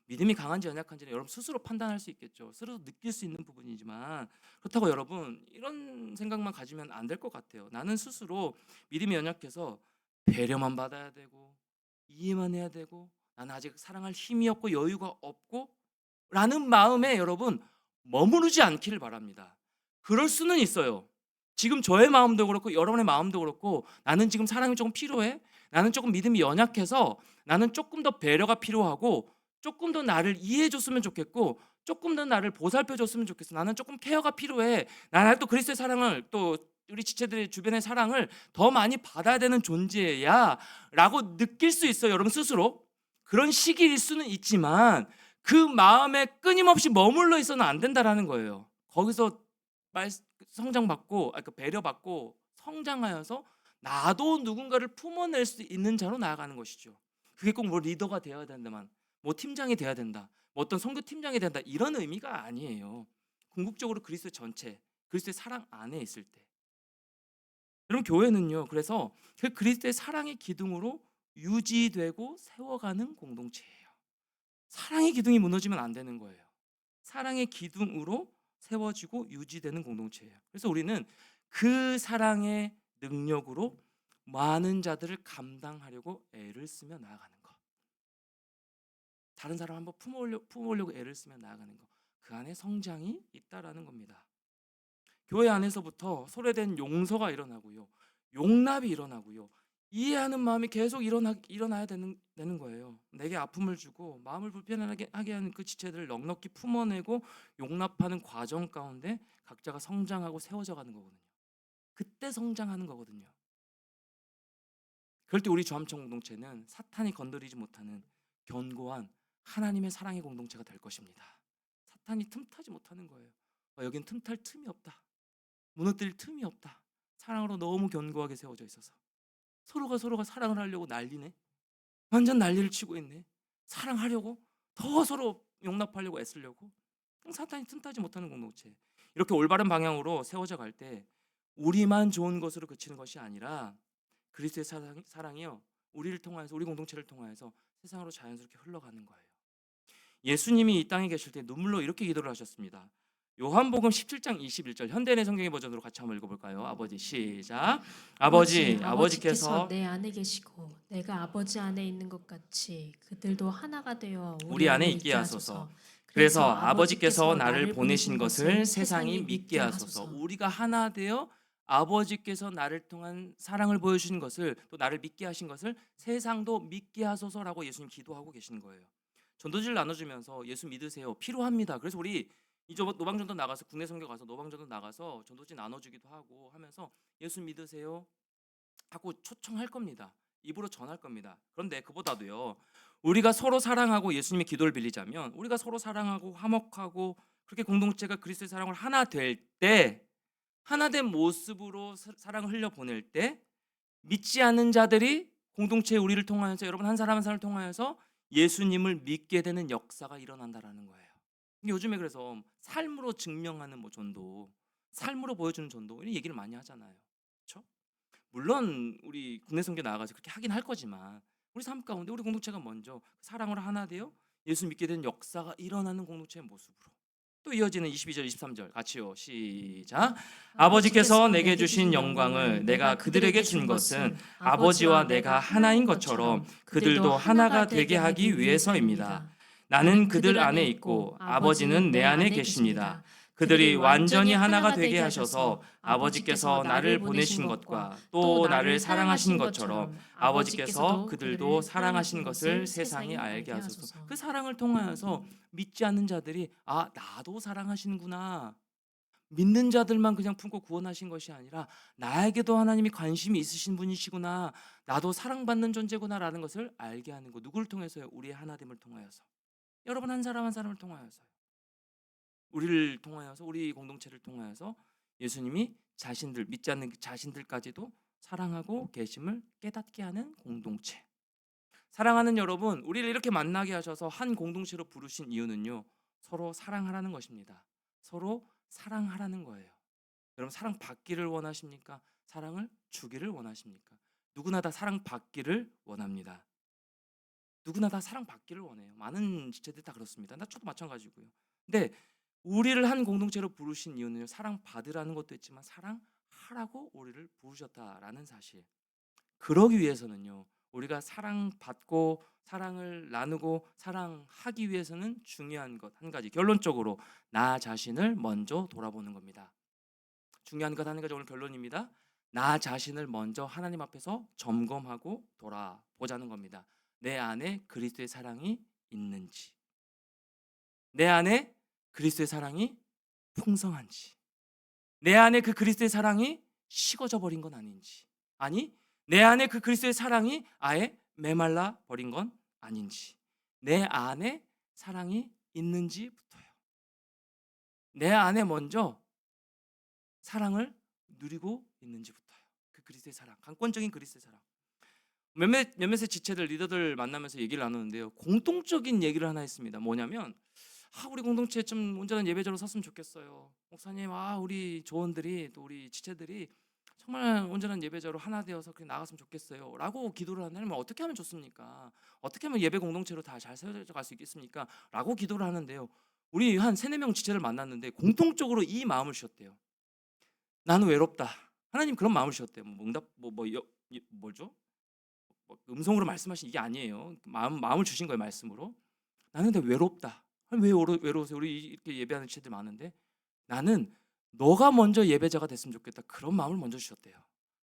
믿음이 강한지 연약한지는 여러분 스스로 판단할 수 있겠죠. 스스로 느낄 수 있는 부분이지만 그렇다고 여러분 이런 생각만 가지면 안 될 것 같아요. 나는 스스로 믿음이 연약해서 배려만 받아야 되고 이해만 해야 되고 나는 아직 사랑할 힘이 없고 여유가 없고 라는 마음에 여러분 머무르지 않기를 바랍니다. 그럴 수는 있어요. 지금 저의 마음도 그렇고 여러분의 마음도 그렇고 나는 지금 사랑이 조금 필요해. 나는 조금 믿음이 연약해서 나는 조금 더 배려가 필요하고 조금 더 나를 이해해 줬으면 좋겠고 조금 더 나를 보살펴 줬으면 좋겠어. 나는 조금 케어가 필요해. 나는 또 그리스도의 사랑을 또 우리 지체들의 주변의 사랑을 더 많이 받아야 되는 존재야 라고 느낄 수 있어요. 여러분 스스로. 그런 시기일 수는 있지만 그 마음에 끊임없이 머물러 있어는 안 된다라는 거예요. 거기서 성장받고 그 배려받고 성장하여서 나도 누군가를 품어낼 수 있는 자로 나아가는 것이죠. 그게 꼭 뭐 리더가 되어야 된다만 뭐 팀장이 돼야 된다. 뭐 어떤 선교 팀장이 된다. 이런 의미가 아니에요. 궁극적으로 그리스도 전체, 그리스도의 사랑 안에 있을 때. 여러분 교회는요. 그래서 그 그리스도의 사랑의 기둥으로 유지되고 세워가는 공동체예요. 사랑의 기둥이 무너지면 안 되는 거예요. 사랑의 기둥으로 세워지고 유지되는 공동체예요. 그래서 우리는 그 사랑의 능력으로 많은 자들을 감당하려고 애를 쓰며 나아가는 것. 다른 사람 한번 품어오려고 애를 쓰며 나아가는 것. 그 안에 성장이 있다라는 겁니다. 교회 안에서부터 소외된 용서가 일어나고요. 용납이 일어나고요. 이해하는 마음이 계속 일어나야 되는 거예요. 내게 아픔을 주고 마음을 불편하게 하는 그 지체들을 넉넉히 품어내고 용납하는 과정 가운데 각자가 성장하고 세워져 가는 거거든요. 그때 성장하는 거거든요. 그럴 때 우리 주암청 공동체는 사탄이 건드리지 못하는 견고한 하나님의 사랑의 공동체가 될 것입니다. 사탄이 틈타지 못하는 거예요. 여긴 틈탈 틈이 없다. 무너뜨릴 틈이 없다. 사랑으로 너무 견고하게 세워져 있어서 서로가 사랑을 하려고 난리네. 완전 난리를 치고 있네. 사랑하려고 더 서로 용납하려고 애쓰려고 사탄이 틈타지 못하는 공동체. 이렇게 올바른 방향으로 세워져 갈 때 우리만 좋은 것으로 그치는 것이 아니라 그리스도의 사랑이요 우리를 통하여서 우리 공동체를 통하여서 세상으로 자연스럽게 흘러가는 거예요. 예수님이 이 땅에 계실 때 눈물로 이렇게 기도를 하셨습니다. 요한복음 17장 21절 현대인의 성경의 버전으로 같이 한번 읽어볼까요? 아버지 시작. 아버지께서 내 안에 계시고 내가 아버지 안에 있는 것 같이 그들도 하나가 되어 우리 안에 있게 하소서. 그래서 아버지께서 나를 보내신 것을 세상이 믿게 하소서. 우리가 하나 되어 아버지께서 나를 통한 사랑을 보여주신 것을, 또 나를 믿게 하신 것을 세상도 믿게 하소서라고 예수님 기도하고 계신 거예요. 전도지를 나눠주면서 예수 믿으세요, 필요합니다. 그래서 우리 이제 노방전도 나가서, 국내 선교 가서 노방전도 나가서 전도지 나눠주기도 하고 하면서 예수 믿으세요 하고 초청할 겁니다. 입으로 전할 겁니다. 그런데 그보다도요, 우리가 서로 사랑하고 예수님의 기도를 빌리자면, 우리가 서로 사랑하고 화목하고 그렇게 공동체가 그리스도의 사랑을 하나 될 때, 하나 된 모습으로 사랑을 흘려 보낼 때, 믿지 않는 자들이 공동체에 우리를 통하여서, 여러분 한 사람 한 사람을 통하여서 예수님을 믿게 되는 역사가 일어난다라는 거예요. 요즘에 그래서 삶으로 증명하는 뭐 전도, 삶으로 보여주는 전도, 이런 얘기를 많이 하잖아요. 그렇죠? 물론 우리 국내 선교 나가서 그렇게 하긴 할 거지만, 우리 삶 가운데 우리 공동체가 먼저 사랑으로 하나 되어 예수 믿게 된 역사가 일어나는 공동체의 모습으로, 또 이어지는 22절 23절 같이요, 시작. 아버지께서 내게 주신 영광을 내가 그들에게 준 것은 아버지와 내가 하나인 것처럼 그들도 하나가 되게 하기 위해서입니다. 나는 그들 안에 있고 아버지는 내 안에 계십니다. 그들이 완전히 하나가 되게 하셔서 아버지께서 나를 보내신 것과 또 나를 사랑하신 것처럼 아버지께서 그들도 사랑하신 것을 세상이 알게 하소서. 그 사랑을 통하여서 믿지 않는 자들이, 아, 나도 사랑하시는구나, 믿는 자들만 그냥 품고 구원하신 것이 아니라 나에게도 하나님이 관심이 있으신 분이시구나, 나도 사랑받는 존재구나라는 것을 알게 하는 것. 누구를 통해서요? 우리의 하나됨을 통하여서. 여러분 한 사람 한 사람을 통하여서요. 우리를 통하여서, 우리 공동체를 통하여서 예수님이 자신들, 믿지 않는 자신들까지도 사랑하고 계심을 깨닫게 하는 공동체. 사랑하는 여러분, 우리를 이렇게 만나게 하셔서 한 공동체로 부르신 이유는요, 서로 사랑하라는 것입니다. 서로 사랑하라는 거예요. 여러분 사랑 받기를 원하십니까? 사랑을 주기를 원하십니까? 누구나 다 사랑 받기를 원합니다. 누구나 다 사랑 받기를 원해요. 많은 지체들이 다 그렇습니다. 저도 마찬가지고요. 근데 우리를 한 공동체로 부르신 이유는요, 사랑 받으라는 것도 있지만 사랑하라고 우리를 부르셨다라는 사실. 그러기 위해서는요, 우리가 사랑받고 사랑을 나누고 사랑하기 위해서는 중요한 것 한 가지, 결론적으로 나 자신을 먼저 돌아보는 겁니다. 중요한 것 한 가지, 오늘 결론입니다. 나 자신을 먼저 하나님 앞에서 점검하고 돌아보자는 겁니다. 내 안에 그리스도의 사랑이 있는지, 내 안에 그리스도의 사랑이 풍성한지, 내 안에 그 그리스도의 사랑이 식어져 버린 건 아닌지, 아니 내 안에 그 그리스도의 사랑이 아예 메말라 버린 건 아닌지, 내 안에 사랑이 있는지부터요. 내 안에 먼저 사랑을 누리고 있는지부터요. 그 그리스도의 사랑, 강권적인 그리스도의 사랑. 몇몇의 지체들, 리더들 만나면서 얘기를 나누는데요, 공통적인 얘기를 하나 했습니다. 뭐냐면, 우리 공동체에 좀 온전한 예배자로 섰으면 좋겠어요. 목사님, 우리 조원들이, 또 우리 지체들이 정말 온전한 예배자로 하나 되어서 그렇게 나갔으면 좋겠어요 라고 기도를 하면, 어떻게 하면 좋습니까? 어떻게 하면 예배 공동체로 다 잘 세워져 갈 수 있겠습니까? 라고 기도를 하는데요, 우리 한 3-4명 지체를 만났는데 공통적으로 이 마음을 주셨대요. 나는 외롭다. 하나님 그런 마음을 주셨대요. 응답 뭐죠? 음성으로 말씀하신 이게 아니에요. 마음을 주신 거예요, 말씀으로. 나는 근데 외롭다. 왜 외로우세요? 우리 이렇게 예배하는 지체들 많은데, 나는 너가 먼저 예배자가 됐으면 좋겠다. 그런 마음을 먼저 주셨대요.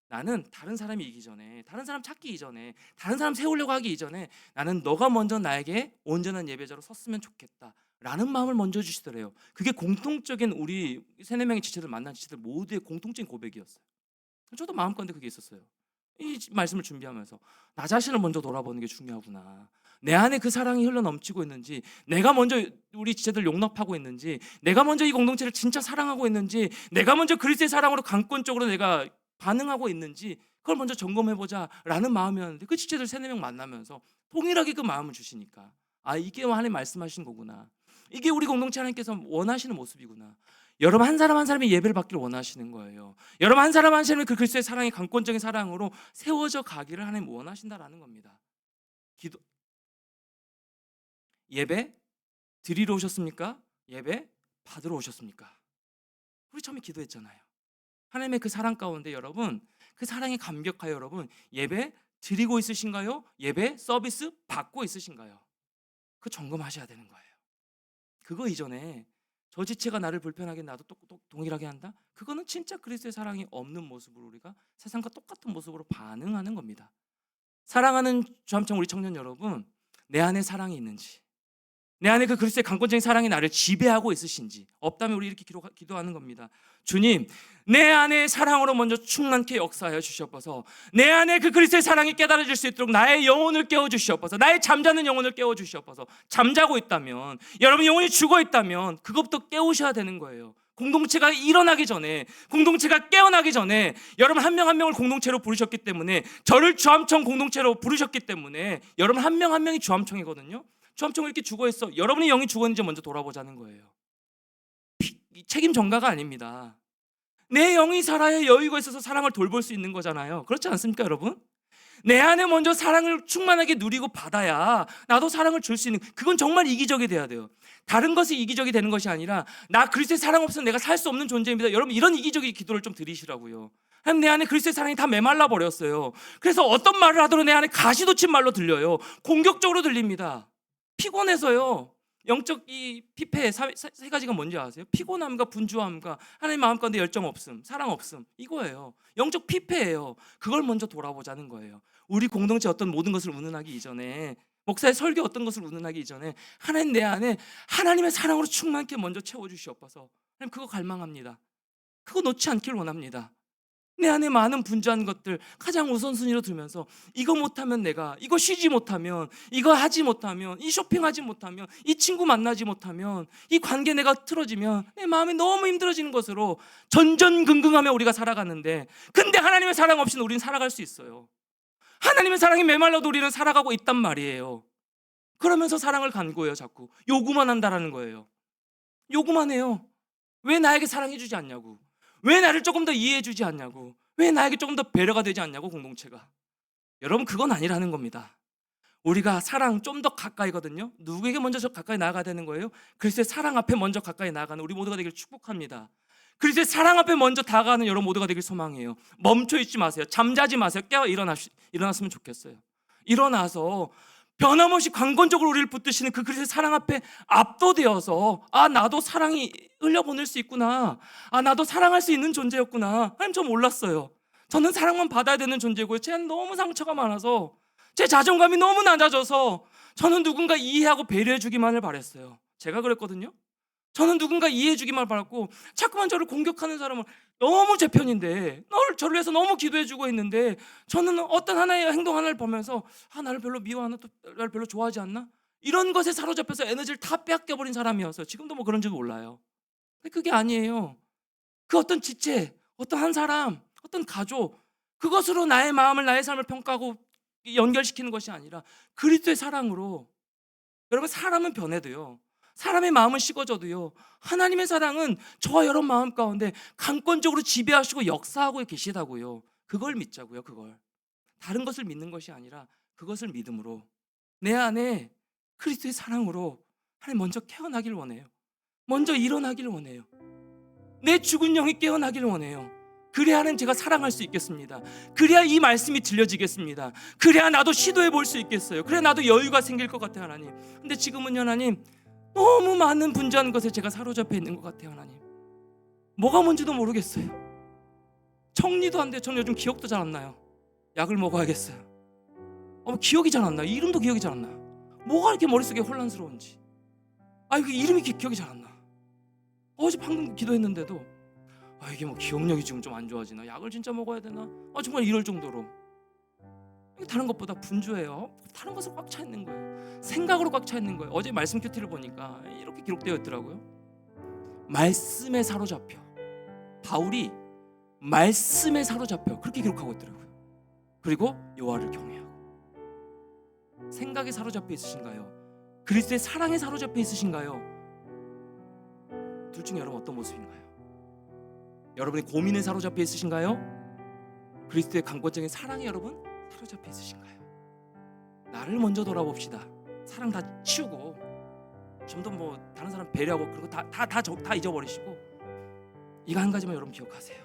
나는 다른 사람이 이기 전에, 다른 사람 찾기 이전에, 다른 사람 세우려고 하기 이전에 나는 너가 먼저 나에게 온전한 예배자로 섰으면 좋겠다 라는 마음을 먼저 주시더래요. 그게 공통적인 우리 3-4명의 지체들 만난 지체들 모두의 공통적인 고백이었어요. 저도 마음가운데 그게 있었어요. 이 말씀을 준비하면서 나 자신을 먼저 돌아보는 게 중요하구나. 내 안에 그 사랑이 흘러 넘치고 있는지, 내가 먼저 우리 지체들 용납하고 있는지, 내가 먼저 이 공동체를 진짜 사랑하고 있는지, 내가 먼저 그리스도의 사랑으로 강권적으로 내가 반응하고 있는지, 그걸 먼저 점검해보자 라는 마음이었는데, 그 지체들 3-4명 만나면서 동일하게 그 마음을 주시니까, 이게 하나님 말씀하신 거구나, 이게 우리 공동체 하나님께서 원하시는 모습이구나. 여러분 한 사람 한 사람이 예배를 받기를 원하시는 거예요. 여러분 한 사람 한 사람이 그 그리스도의 사랑이 강권적인 사랑으로 세워져 가기를 하나님 원하신다라는 겁니다. 기도, 예배 드리러 오셨습니까? 예배 받으러 오셨습니까? 우리 처음에 기도했잖아요. 하나님의 그 사랑 가운데 여러분, 그 사랑에 감격하여 여러분 예배 드리고 있으신가요? 예배 서비스 받고 있으신가요? 그 점검하셔야 되는 거예요. 그거 이전에 저 지체가 나를 불편하게 나도 동일하게 한다? 그거는 진짜 그리스도의 사랑이 없는 모습으로 우리가 세상과 똑같은 모습으로 반응하는 겁니다. 사랑하는 주암청 우리 청년 여러분, 내 안에 사랑이 있는지, 내 안에 그 그리스도의 강권적인 사랑이 나를 지배하고 있으신지, 없다면 우리 이렇게 기도하는 겁니다. 주님, 내 안에 사랑으로 먼저 충만케 역사하여 주시옵소서. 내 안에 그 그리스도의 사랑이 깨달아질 수 있도록 나의 영혼을 깨워주시옵소서. 나의 잠자는 영혼을 깨워주시옵소서. 잠자고 있다면, 여러분 영혼이 죽어 있다면 그것부터 깨우셔야 되는 거예요. 공동체가 일어나기 전에, 공동체가 깨어나기 전에 여러분 한 명 한 명을 공동체로 부르셨기 때문에, 저를 주암청 공동체로 부르셨기 때문에 여러분 한 명 한 명이 주암청이거든요. 주암청은 이렇게 죽어있어. 여러분의 영이 죽었는지 먼저 돌아보자는 거예요. 책임 전가가 아닙니다. 내 영이 살아야 여유가 있어서 사랑을 돌볼 수 있는 거잖아요. 그렇지 않습니까 여러분? 내 안에 먼저 사랑을 충만하게 누리고 받아야 나도 사랑을 줄 수 있는, 그건 정말 이기적이 돼야 돼요. 다른 것이 이기적이 되는 것이 아니라 나 그리스도의 사랑 없으면 내가 살 수 없는 존재입니다. 여러분 이런 이기적인 기도를 좀 드리시라고요. 하나님, 내 안에 그리스도의 사랑이 다 메말라 버렸어요. 그래서 어떤 말을 하더라도 내 안에 가시돋친 말로 들려요. 공격적으로 들립니다. 피곤해서요. 영적 이 피폐 세 가지가 뭔지 아세요? 피곤함과 분주함과 하나님 마음 가운데 열정 없음, 사랑 없음, 이거예요. 영적 피폐예요. 그걸 먼저 돌아보자는 거예요. 우리 공동체 어떤 모든 것을 운운하기 이전에, 목사의 설교 어떤 것을 운운하기 이전에 하나님, 내 안에 하나님의 사랑으로 충만케 먼저 채워주시옵소서. 하나님, 그거 갈망합니다. 그거 놓지 않길 원합니다. 내 안에 많은 분주한 것들 가장 우선순위로 두면서, 이거 못하면 내가, 이거 쉬지 못하면, 이거 하지 못하면, 이 쇼핑하지 못하면, 이 친구 만나지 못하면, 이 관계 내가 틀어지면 내 마음이 너무 힘들어지는 것으로 전전긍긍하며 우리가 살아가는데, 근데 하나님의 사랑 없이는 우리는 살아갈 수 있어요. 하나님의 사랑이 메말라도 우리는 살아가고 있단 말이에요. 그러면서 사랑을 간구해요. 자꾸 요구만 한다라는 거예요. 요구만 해요. 왜 나에게 사랑해주지 않냐고, 왜 나를 조금 더 이해해주지 않냐고, 왜 나에게 조금 더 배려가 되지 않냐고, 공동체가. 여러분 그건 아니라는 겁니다. 우리가 사랑 좀 더 가까이거든요. 누구에게 먼저 저 가까이 나아가야 되는 거예요? 그리스도의 사랑 앞에 먼저 가까이 나아가는 우리 모두가 되길 축복합니다. 그리스도의 사랑 앞에 먼저 다가가는 여러분 모두가 되길 소망해요. 멈춰 있지 마세요. 잠자지 마세요. 깨어 일어났으면 좋겠어요. 일어나서 변함없이 강건적으로 우리를 붙드시는 그 그리스도의 사랑 앞에 압도되어서, 아, 나도 사랑이 흘려보낼 수 있구나, 아, 나도 사랑할 수 있는 존재였구나. 하나님, 저 몰랐어요. 저는 사랑만 받아야 되는 존재고요. 제 안에 너무 상처가 많아서, 제 자존감이 너무 낮아져서 저는 누군가 이해하고 배려해 주기만을 바랬어요. 제가 그랬거든요. 저는 누군가 이해해 주기만 바랐고, 자꾸만 저를 공격하는 사람은 너무 제 편인데, 저를 위해서 너무 기도해 주고 있는데, 저는 어떤 하나의 행동 하나를 보면서, 아, 나를 별로 미워하나, 또 나를 별로 좋아하지 않나, 이런 것에 사로잡혀서 에너지를 다 빼앗겨버린 사람이어서 지금도 뭐 그런지 몰라요. 근데 그게 아니에요. 그 어떤 지체, 어떤 한 사람, 어떤 가족, 그것으로 나의 마음을, 나의 삶을 평가하고 연결시키는 것이 아니라 그리스도의 사랑으로. 여러분, 사람은 변해도요, 사람의 마음은 식어져도요, 하나님의 사랑은 저와 여러분 마음 가운데 강권적으로 지배하시고 역사하고 계시다고요. 그걸 믿자고요. 그걸, 다른 것을 믿는 것이 아니라 그것을 믿음으로, 내 안에 그리스도의 사랑으로 하나님 먼저 깨어나길 원해요. 먼저 일어나길 원해요. 내 죽은 영이 깨어나길 원해요. 그래야 하나님, 제가 사랑할 수 있겠습니다. 그래야 이 말씀이 들려지겠습니다. 그래야 나도 시도해 볼 수 있겠어요. 그래야 나도 여유가 생길 것 같아요, 하나님. 근데 지금은요, 하나님, 너무 많은 분주한 것에 제가 사로잡혀 있는 것 같아요, 하나님. 뭐가 뭔지도 모르겠어요. 정리도 안 돼요. 저는 요즘 기억도 잘 안 나요. 약을 먹어야겠어요. 기억이 잘 안 나요. 이름도 기억이 잘 안 나요. 뭐가 이렇게 머릿속에 혼란스러운지. 그 이름이 기억이 잘 안 나. 어제 방금 기도했는데도, 이게 뭐 기억력이 지금 좀 안 좋아지나, 약을 진짜 먹어야 되나, 정말 이럴 정도로. 다른 것보다 분주해요. 다른 것으로 꽉 차 있는 거예요. 생각으로 꽉 차 있는 거예요. 어제 말씀 큐티를 보니까 이렇게 기록되어 있더라고요. 말씀에 사로잡혀. 바울이 말씀에 사로잡혀, 그렇게 기록하고 있더라고요. 그리고 여호와를 경외하고. 생각에 사로잡혀 있으신가요? 그리스도의 사랑에 사로잡혀 있으신가요? 둘 중에 여러분 어떤 모습인가요? 여러분의 고민에 사로잡혀 있으신가요? 그리스도의 강권적인 사랑에 여러분 사로잡혀 있으신가요? 나를 먼저 돌아봅시다. 사랑 다 치우고, 좀 더 뭐 다른 사람 배려하고 그리고 다 잊어버리시고, 이거 한 가지만 여러분 기억하세요.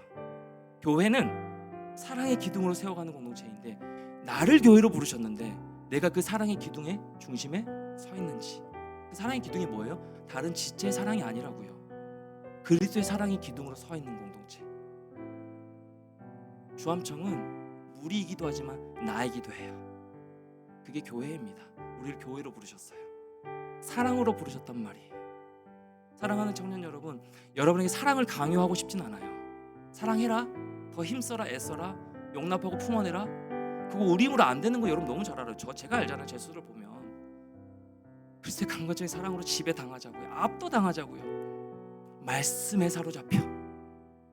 교회는 사랑의 기둥으로 세워가는 공동체인데, 나를 교회로 부르셨는데 내가 그 사랑의 기둥의 중심에 서 있는지. 그 사랑의 기둥이 뭐예요? 다른 지체의 사랑이 아니라고요. 그리스도의 사랑이 기둥으로 서 있는 공동체. 주암청은 무리이기도 하지만 나이기도 해요. 그게 교회입니다. 우리를 교회로 부르셨어요. 사랑으로 부르셨단 말이에요. 사랑하는 청년 여러분, 여러분에게 사랑을 강요하고 싶진 않아요. 사랑해라, 더 힘써라, 애써라, 용납하고 품어내라. 그거 우리 힘으로 안 되는 거 여러분 너무 잘 알아요. 제가 알잖아요. 제 스스로를 보면 그리스도의 강건적인 사랑으로 지배당하자고요. 압도당하자고요. 말씀에 사로잡혀,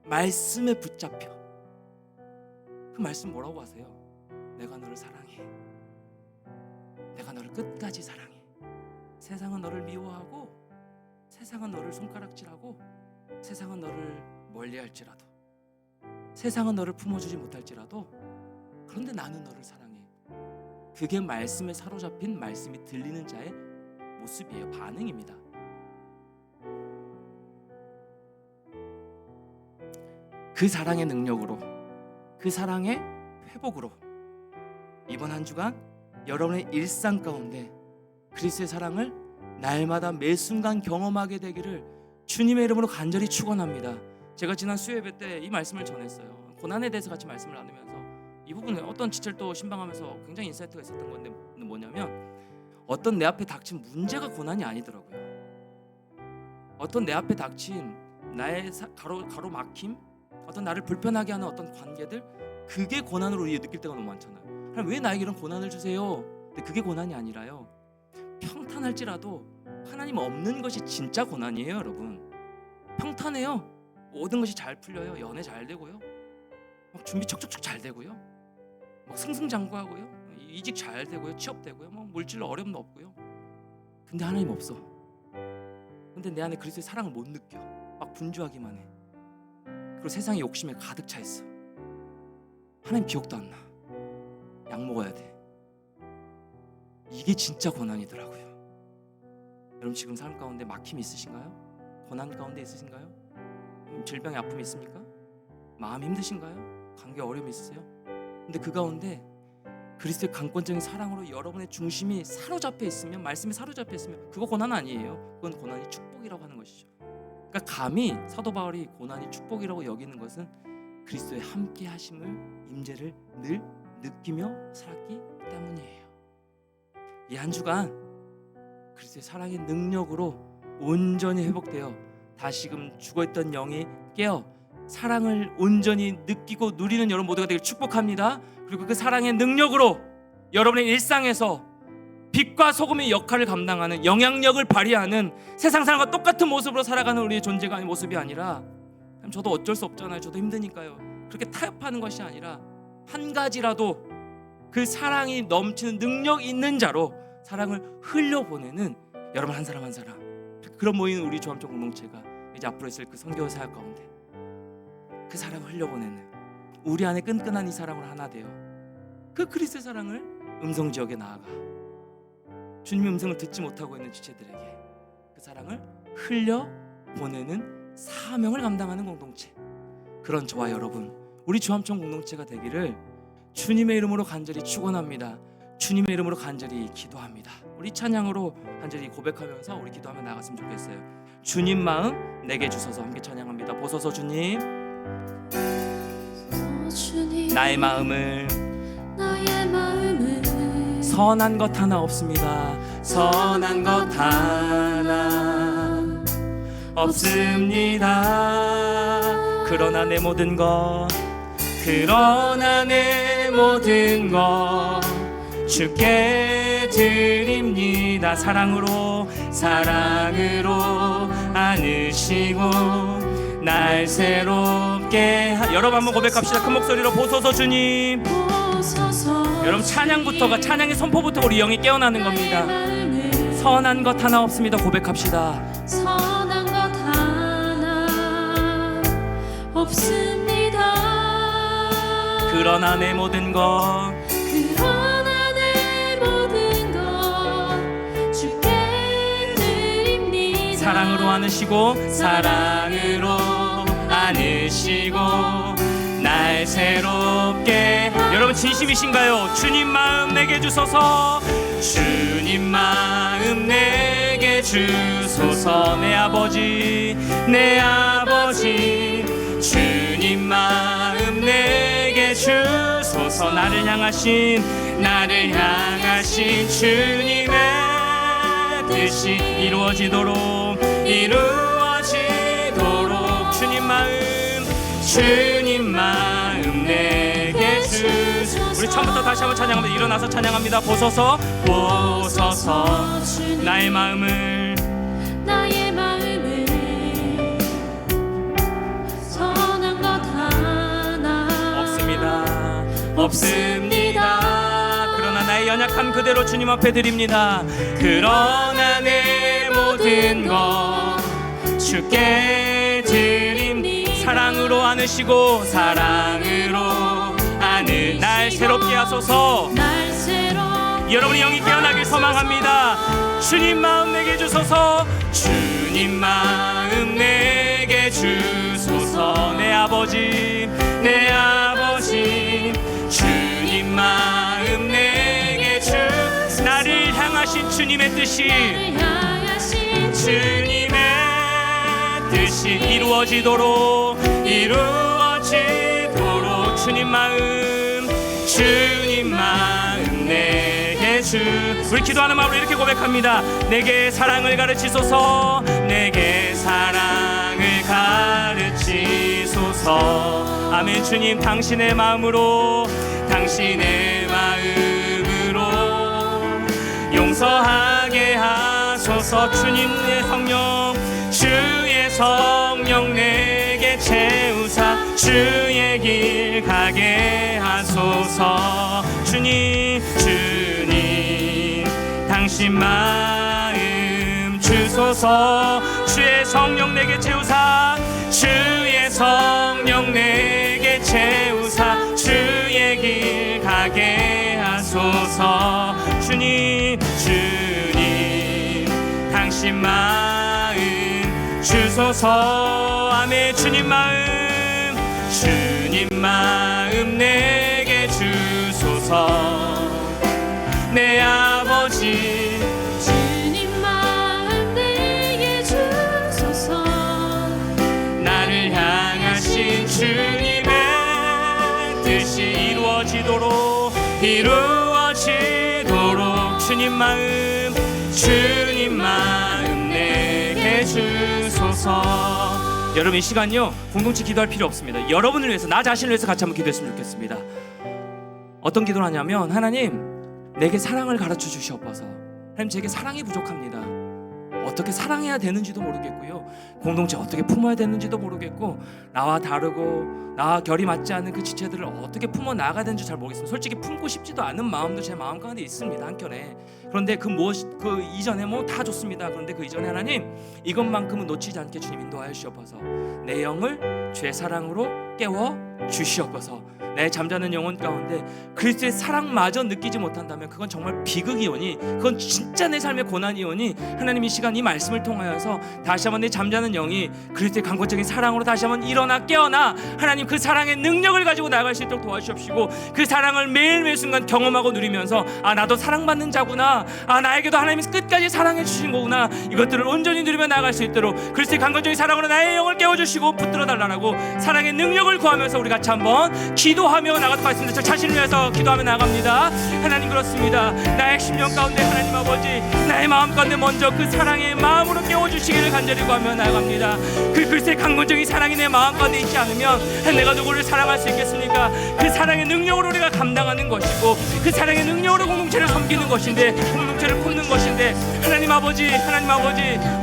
말씀에 붙잡혀. 그 말씀 뭐라고 하세요? 내가 너를 사랑해. 내가 너를 끝까지 사랑해. 세상은 너를 미워하고, 세상은 너를 손가락질하고, 세상은 너를 멀리할지라도, 세상은 너를 품어주지 못할지라도, 그런데 나는 너를 사랑해. 그게 말씀에 사로잡힌, 말씀이 들리는 자의 모습이에요. 반응입니다. 그 사랑의 능력으로, 그 사랑의 회복으로 이번 한 주간 여러분의 일상 가운데 그리스도의 사랑을 날마다 매 순간 경험하게 되기를 주님의 이름으로 간절히 축원합니다. 제가 지난 수요예배 때 이 말씀을 전했어요. 고난에 대해서 같이 말씀을 나누면서 이 부분에 어떤 지체를 또 신방하면서 굉장히 인사이트가 있었던 건데 뭐냐면, 어떤 내 앞에 닥친 문제가 고난이 아니더라고요. 어떤 내 앞에 닥친 나의 가로막힘, 어떤 나를 불편하게 하는 어떤 관계들, 그게 고난으로 우리 느낄 때가 너무 많잖아요. 하나님 왜 나에게 이런 고난을 주세요? 근데 그게 고난이 아니라요, 평탄할지라도 하나님 없는 것이 진짜 고난이에요. 여러분, 평탄해요. 모든 것이 잘 풀려요. 연애 잘 되고요, 막 준비 척척척 잘 되고요, 막 승승장구하고요, 이직 잘 되고요, 취업 되고요, 뭐 물질 어려움도 없고요. 근데 하나님 없어. 근데 내 안에 그리스도의 사랑을 못 느껴. 막 분주하기만 해. 그리고 세상의 욕심에 가득 차 있어. 하나님 기억도 안 나. 약 먹어야 돼. 이게 진짜 고난이더라고요. 여러분, 지금 삶 가운데 막힘이 있으신가요? 고난 가운데 있으신가요? 질병의 아픔이 있습니까? 마음 힘드신가요? 관계 어려움이 있으세요? 근데 그 가운데 그리스도의 강권적인 사랑으로 여러분의 중심이 사로잡혀 있으면, 말씀에 사로잡혀 있으면, 그거 고난 아니에요. 그건 고난이 축복이라고 하는 것이죠. 그러니까 감히 사도 바울이 고난이 축복이라고 여기는 것은 그리스도의 함께 하심을, 임재를 늘 느끼며 살았기 때문이에요. 이 한 주간 그리스도의 사랑의 능력으로 온전히 회복되어 다시금 죽어있던 영이 깨어 사랑을 온전히 느끼고 누리는 여러분 모두가 되길 축복합니다. 그리고 그 사랑의 능력으로 여러분의 일상에서 빛과 소금의 역할을 감당하는, 영향력을 발휘하는, 세상 사람과 똑같은 모습으로 살아가는 우리의 존재가 아닌 모습이 아니라, 저도 어쩔 수 없잖아요, 저도 힘드니까요, 그렇게 타협하는 것이 아니라 한 가지라도 그 사랑이 넘치는 능력 있는 자로 사랑을 흘려보내는 여러분 한 사람 한 사람, 그런 모인 우리 조암청 공동체가 이제 앞으로 있을 그 선교 사역 가운데 그 사랑을 흘려보내는, 우리 안에 끈끈한 이 사랑으로 하나 되어 그 그리스도의 사랑을 음성 지역에 나아가 주님의 음성을 듣지 못하고 있는 지체들에게 그 사랑을 흘려보내는 사명을 감당하는 공동체, 그런 저와 여러분, 우리 조암청 공동체가 되기를 주님의 이름으로 간절히 축원합니다. 주님의 이름으로 간절히 기도합니다. 우리 찬양으로 간절히 고백하면서 우리 기도하며 나갔으면 좋겠어요. 주님 마음 내게 주소서. 함께 찬양합니다. 보소서 주님, 나의 마음을 선한 것 하나 없습니다. 선한 것 하나 없습니다. 그러나 내 모든 것 주께 드립니다. 사랑으로 안으시고 날 새롭게 여러분 한번 고백합시다. 큰 목소리로 보소서 주님. 여러분, 찬양부터가, 찬양의 선포부터 우리 영이 깨어나는 겁니다. 선한 것 하나 없습니다. 고백합시다. 선한 것 하나 없습니다. 그러나 내 모든 것 주께 드립니다. 사랑으로 안으시고 날 새롭게. 여러분 진심이신가요? 주님 마음 내게 주소서. 주님 마음 내게 주소서. 내 아버지 주소서. 나를 향하신 주님의 뜻이 이루어지도록 주님 마음 내게 주소서. 우리 처음부터 다시 한번 찬양합니다. 일어나서 찬양합니다. 보소서 나의 마음을 선한 것 하나 없습니다. 그러나 나의 연약함 그대로 주님 앞에 드립니다. 그러나 내 모든 것 주께 드립니다. 사랑으로 안으시고 사랑으로 안을 날 새롭게 하소서. 여러분의 영이 깨어나길 소망합니다. 주님 마음 내게 주소서. 주님 마음 내게 주소서. 내 아버지 주님 마음 내게 주소서. 나를 향하신 주님의 뜻이 이루어지도록 주님 마음 내게 우리 기도하는 마음으로 이렇게 고백합니다. 내게 사랑을 가르치소서. 내게 사랑을 가르치소서. 아멘. 주님 당신의 마음으로 용서하게 하소서. 주님의 성령 내게 채우사 주의 길 가게 하소서. 주님 당신 마음 주소서. 주의 성령 내게 채우사 주의 길 가게 하소서. 주님 당신 마음 주소서. 아멘. 주님 마음 내게 주소서. 내 아버지 주님 마음 내게 주소서. 나를 향하신 주님의 뜻이 이루어지도록 주님 마음 내게 주소서. 여러분 이 시간요 공동체 기도할 필요 없습니다. 여러분을 위해서 나 자신을 위해서 같이 한번 기도했으면 좋겠습니다. 어떤 기도를 하냐면 하나님 내게 사랑을 가르쳐 주시옵소서. 하나님 제게 사랑이 부족합니다. 어떻게 사랑해야 되는지도 모르겠고요. 공동체 어떻게 품어야 되는지도 모르겠고 나와 다르고 나와 결이 맞지 않는 그 지체들을 어떻게 품어 나가야 되는지 잘 모르겠습니다. 솔직히 품고 싶지도 않은 마음도 제 마음 가운데 있습니다. 한켠에. 그런데 그 이전에 뭐 다 좋습니다. 그런데 그 이전에 하나님 이것만큼은 놓치지 않게 주님 인도하여 주시옵소서. 내 영을 죄 사랑으로 깨워 주시옵소서. 내 잠자는 영혼 가운데 그리스도의 사랑마저 느끼지 못한다면 그건 정말 비극이오니 그건 진짜 내 삶의 고난이오니 하나님 이 시간 이 말씀을 통하여서 다시 한번 내 잠자는 영이 그리스도의 강권적인 사랑으로 다시 한번 일어나 깨어나 하나님 그 사랑의 능력을 가지고 나아갈 수 있도록 도와주십시고 그 사랑을 매일매일 순간 경험하고 누리면서 나도 사랑받는 자구나, 나에게도 하나님이 끝까지 사랑해 주신 거구나, 이것들을 온전히 누리며 나아갈 수 있도록 그리스도의 강권적인 사랑으로 나의 영을 깨워주시고 붙들어 달라고 사랑의 능력을 구하면서 우리 같이 한번 기도하며 나가도록 하겠습니다. 저 자신을 위해서 기도하며 나갑니다. 하나님 그렇습니다. 나의 심령 가운데 하나님 아버지 나의 마음 가운데 먼저 그 사랑의 마음으로 깨워주시기를 간절히 구하며 나갑니다. 그 그리스도의 강권적인 사랑이 내 마음 가운데 있지 않으면 내가 누구를 사랑할 수 있겠습니까? 그 사랑의 능력으로 우리가 감당하는 것이고 그 사랑의 능력으로 공동체를 섬기는 것인데 공동체를 품는 것인데 하나님 아버지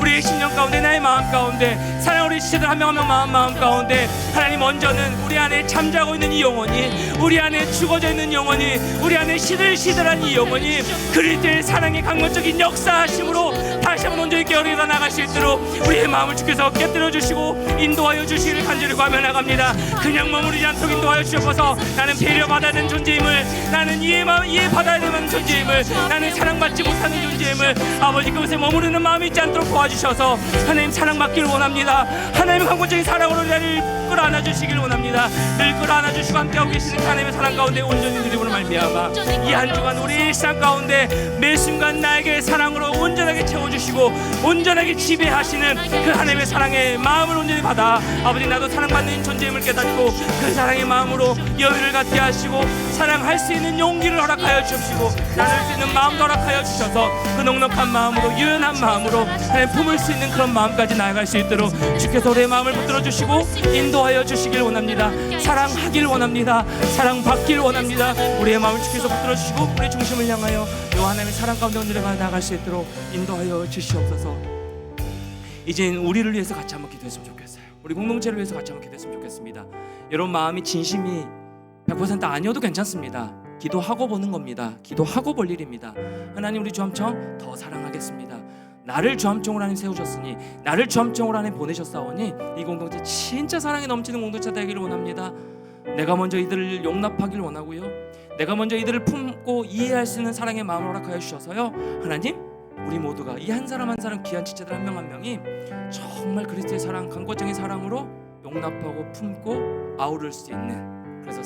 우리의 심령 가운데 나의 마음 가운데 사랑 우리 시체들 한 명 한 명 마음 가운데 하나님 먼저는 우리 안에 잠자고 있는 이 영혼이 우리 안에 죽어져 있는 영혼이 우리 안에 시들시들한 이 영혼이 그리스도의 사랑의 강력적인 역사하심으로 다시 한번 온전히 깨어나 나갈 수 있도록 우리의 마음을 주께서 깨뜨려 주시고 인도하여 주시기를 간절히 구하며 나갑니다. 그냥 머무르지 않도록 인도하여 주셔서 나는 배려받아야 되는 존재임을, 나는 이해받아야 되는 존재임을, 나는 사랑받지 못하는 존재임을 아버지 그곳에 머무르는 마음이 있지 않도록 도와주셔서 하나님 사랑받기를 원합니다. 하나님의 강권적인 사랑으로 나를 끌어안아 주시기를 원합니다. 늘 끌어안아 주시고 함께하고 계시는 하나님의 사랑 가운데 온전히 누리므로 말미암아 이 한 주간 우리 일상 가운데 매 순간 나에게 사랑으로 온전하게 채워주시고 주시고 온전하게 지배하시는 그 하나님의 사랑의 마음을 온전히 받아 아버지 나도 사랑받는 존재임을 깨닫고 그 사랑의 마음으로 여유를 갖게 하시고 사랑할 수 있는 용기를 허락하여 주시고 나눌 수 있는 마음도 허락하여 주셔서 그 넉넉한 마음으로 유연한 마음으로 하나님 품을 수 있는 그런 마음까지 나아갈 수 있도록 주께서 우리의 마음을 붙들어 주시고 인도하여 주시길 원합니다. 사랑하길 원합니다. 사랑받길 원합니다. 우리의 마음을 주께서 붙들어 주시고 우리 중심을 향하여 요 하나님의 사랑 가운데 내려가 나아갈 수 있도록 인도하여 주시옵소서. 이젠 우리를 위해서 같이 한번 기도했으면 좋겠어요. 우리 공동체를 위해서 같이 한번 기도했으면 좋겠습니다. 여러분 마음이 진심이 100% 아니어도 괜찮습니다. 기도하고 보는 겁니다. 기도하고 볼 일입니다. 하나님 우리 주함청 더 사랑하겠습니다. 나를 주함청으로 하나님 세우셨으니 나를 주함청으로 하나님 보내셨사오니 이 공동체 진짜 사랑이 넘치는 공동체 되기를 원합니다. 내가 먼저 이들을 용납하길 원하고요. 내가 먼저 이들을 품고 이해할 수 있는 사랑의 마음을 허락하여 주셔서요. 하나님 우리 모두가 이 한 사람 한 사람 귀한 지체들 한 명 한 명이 정말 그리스도의 사랑 강권적인 사랑으로 용납하고 품고 아우를 수 있는 그래서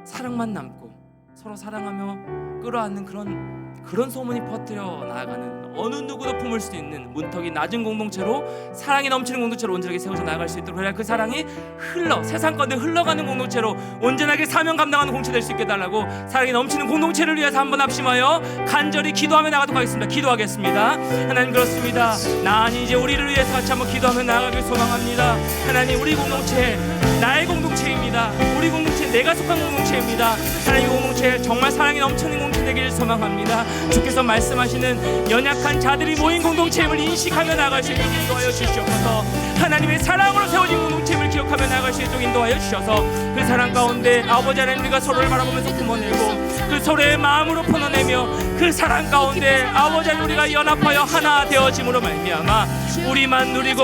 사랑만 남고 서로 사랑하며 끌어안는 그런 소문이 퍼뜨려 나아가는 어느 누구도 품을 수 있는 문턱이 낮은 공동체로 사랑이 넘치는 공동체로 온전하게 세워져 나아갈 수 있도록 그래야 그 사랑이 세상 가운데 흘러가는 공동체로 온전하게 사명 감당하는 공동체 될 수 있게 달라고 사랑이 넘치는 공동체를 위해서 한번 합심하여 간절히 기도하며 나가도록 하겠습니다. 기도하겠습니다. 하나님 그렇습니다. 나는 이제 우리를 위해서 같이 한번 기도하며 나아가길 소망합니다. 하나님 우리 공동체 나의 공동체입니다. 우리 공동체 내가 속한 공동체입니다. 하나님 이 공동체 정말 사랑이 넘치는 공동체 되기를 소망합니다. 주께서 말씀하시는 연약한 자들이 모인 공동체임을 인식하며 나아갈 수 있도록 인도하여 주시옵소서. 하나님의 사랑으로 세워진 공동체임을 기억하며 나아갈 수 있도록 인도하여 주셔서 그 사랑 가운데 아버지 하나님 우리가 서로를 바라보면서 품어내고 그 서로의 마음으로 풀어내며 그 사랑 가운데 아버지 하나님 우리가 연합하여 하나 되어짐으로 말미암아 우리만 누리고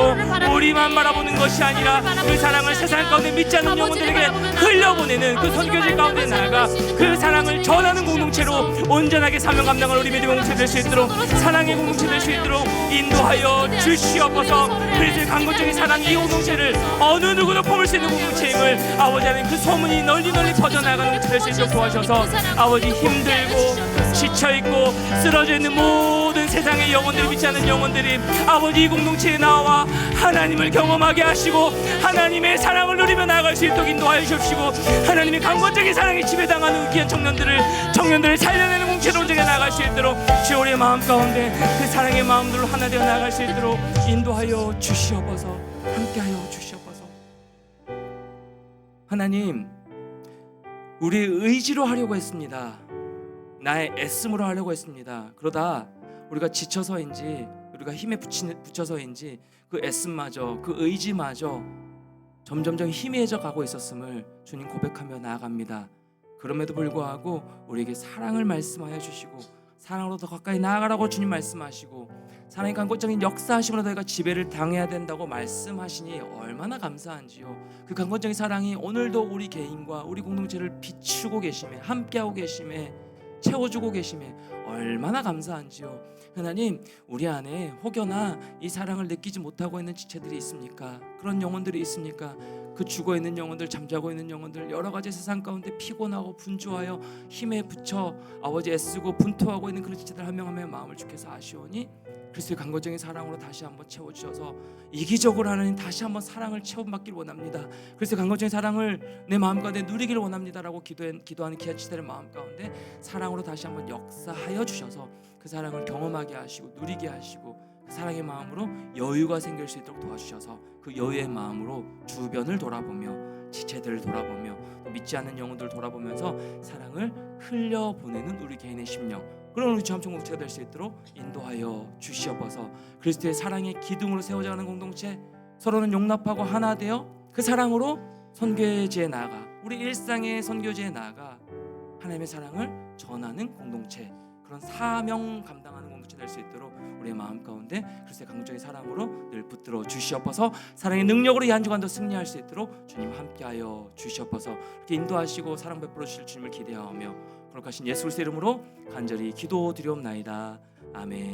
우리만 바라보는 것이 아니라 그 사랑을 세상 가운데 믿지 않는 영혼들에게 흘려보내는 그 선교지 가운데 나아가 그 사랑을 전하는 공동체로 온전하게 사명 감당을 우리 믿음의 공동체 될 수 있도록 사랑의 공동체 될 수 있도록 인도하여 주시옵소서. 그리스도의 강건적인 사랑 이 공동체를 어느 누구도 품을 수 있는 공동체임을 아버지 하나님 그 소문이 널리 퍼져나가는 공동체 될 수 있도록 도와주셔서 아버지 힘들고 지쳐있고 쓰러져 있는 모든 세상의 영혼들 믿지 않는 영혼들이 아버지 이 공동체에 나와 하나님을 경험하게 하시고 하나님의 사랑을 누리며 나아갈 수 있도록 인도하여 주십시고 하나님의 강건적인 사랑에 지배당하는 귀한 청년들을 살려내는 공동체로 온전히 나아갈 수 있도록 주 우리의 마음 가운데 그 사랑의 마음들로 하나 되어 나아갈 수 있도록 인도하여 주시옵소서. 함께하여 주시옵소서. 하나님 우리의 의지로 하려고 했습니다. 나의 애씀으로 하려고 했습니다. 그러다 우리가 지쳐서인지 우리가 힘에 붙여서인지 그 애씀마저 그 의지마저 점점점 희미해져 가고 있었음을 주님 고백하며 나아갑니다. 그럼에도 불구하고 우리에게 사랑을 말씀하여 주시고 사랑으로 더 가까이 나아가라고 주님 말씀하시고 사랑의 강권적인 역사하심으로 너희가 지배를 당해야 된다고 말씀하시니 얼마나 감사한지요. 그 강권적인 사랑이 오늘도 우리 개인과 우리 공동체를 비추고 계심에 함께하고 계심에 채워주고 계심에 얼마나 감사한지요. 하나님 우리 안에 혹여나 이 사랑을 느끼지 못하고 있는 지체들이 있습니까? 그런 영혼들이 있습니까? 그 죽어있는 영혼들 잠자고 있는 영혼들 여러 가지 세상 가운데 피곤하고 분주하여 힘에 붙여 아버지 애쓰고 분투하고 있는 그런 지체들 한 명 한 명의 마음을 주께서 아시오니 그리스도의 강건적인 사랑으로 다시 한번 채워주셔서 이기적으로 하나님 다시 한번 사랑을 체험받기를 원합니다. 그리스도의 강건적인 사랑을 내 마음 가운데 누리기를 원합니다라고 기도하는 귀한 지체들의 마음 가운데 사랑으로 다시 한번 역사하여 주셔서 그 사랑을 경험하게 하시고 누리게 하시고 그 사랑의 마음으로 여유가 생길 수 있도록 도와주셔서 그 여유의 마음으로 주변을 돌아보며 지체들을 돌아보며 또 믿지 않는 영혼들을 돌아보면서 사랑을 흘려보내는 우리 개인의 심령 그런 우리 주함청 공동체가 될 수 있도록 인도하여 주시옵소서. 그리스도의 사랑의 기둥으로 세워져가는 공동체 서로는 용납하고 하나 되어 그 사랑으로 선교지에 나아가 우리 일상의 선교지에 나아가 하나님의 사랑을 전하는 공동체 그런 사명 감당하는 공동체 될 수 있도록 우리의 마음 가운데 그리스도의 강력적인 사랑으로 늘 붙들어 주시옵소서. 사랑의 능력으로 이 한 주간도 승리할 수 있도록 주님 함께하여 주시옵소서. 이렇게 인도하시고 사랑 베풀어 주실 주님을 기대하며 거룩하신 예수 그리스도의 이름으로 간절히 기도드리옵나이다. 아멘.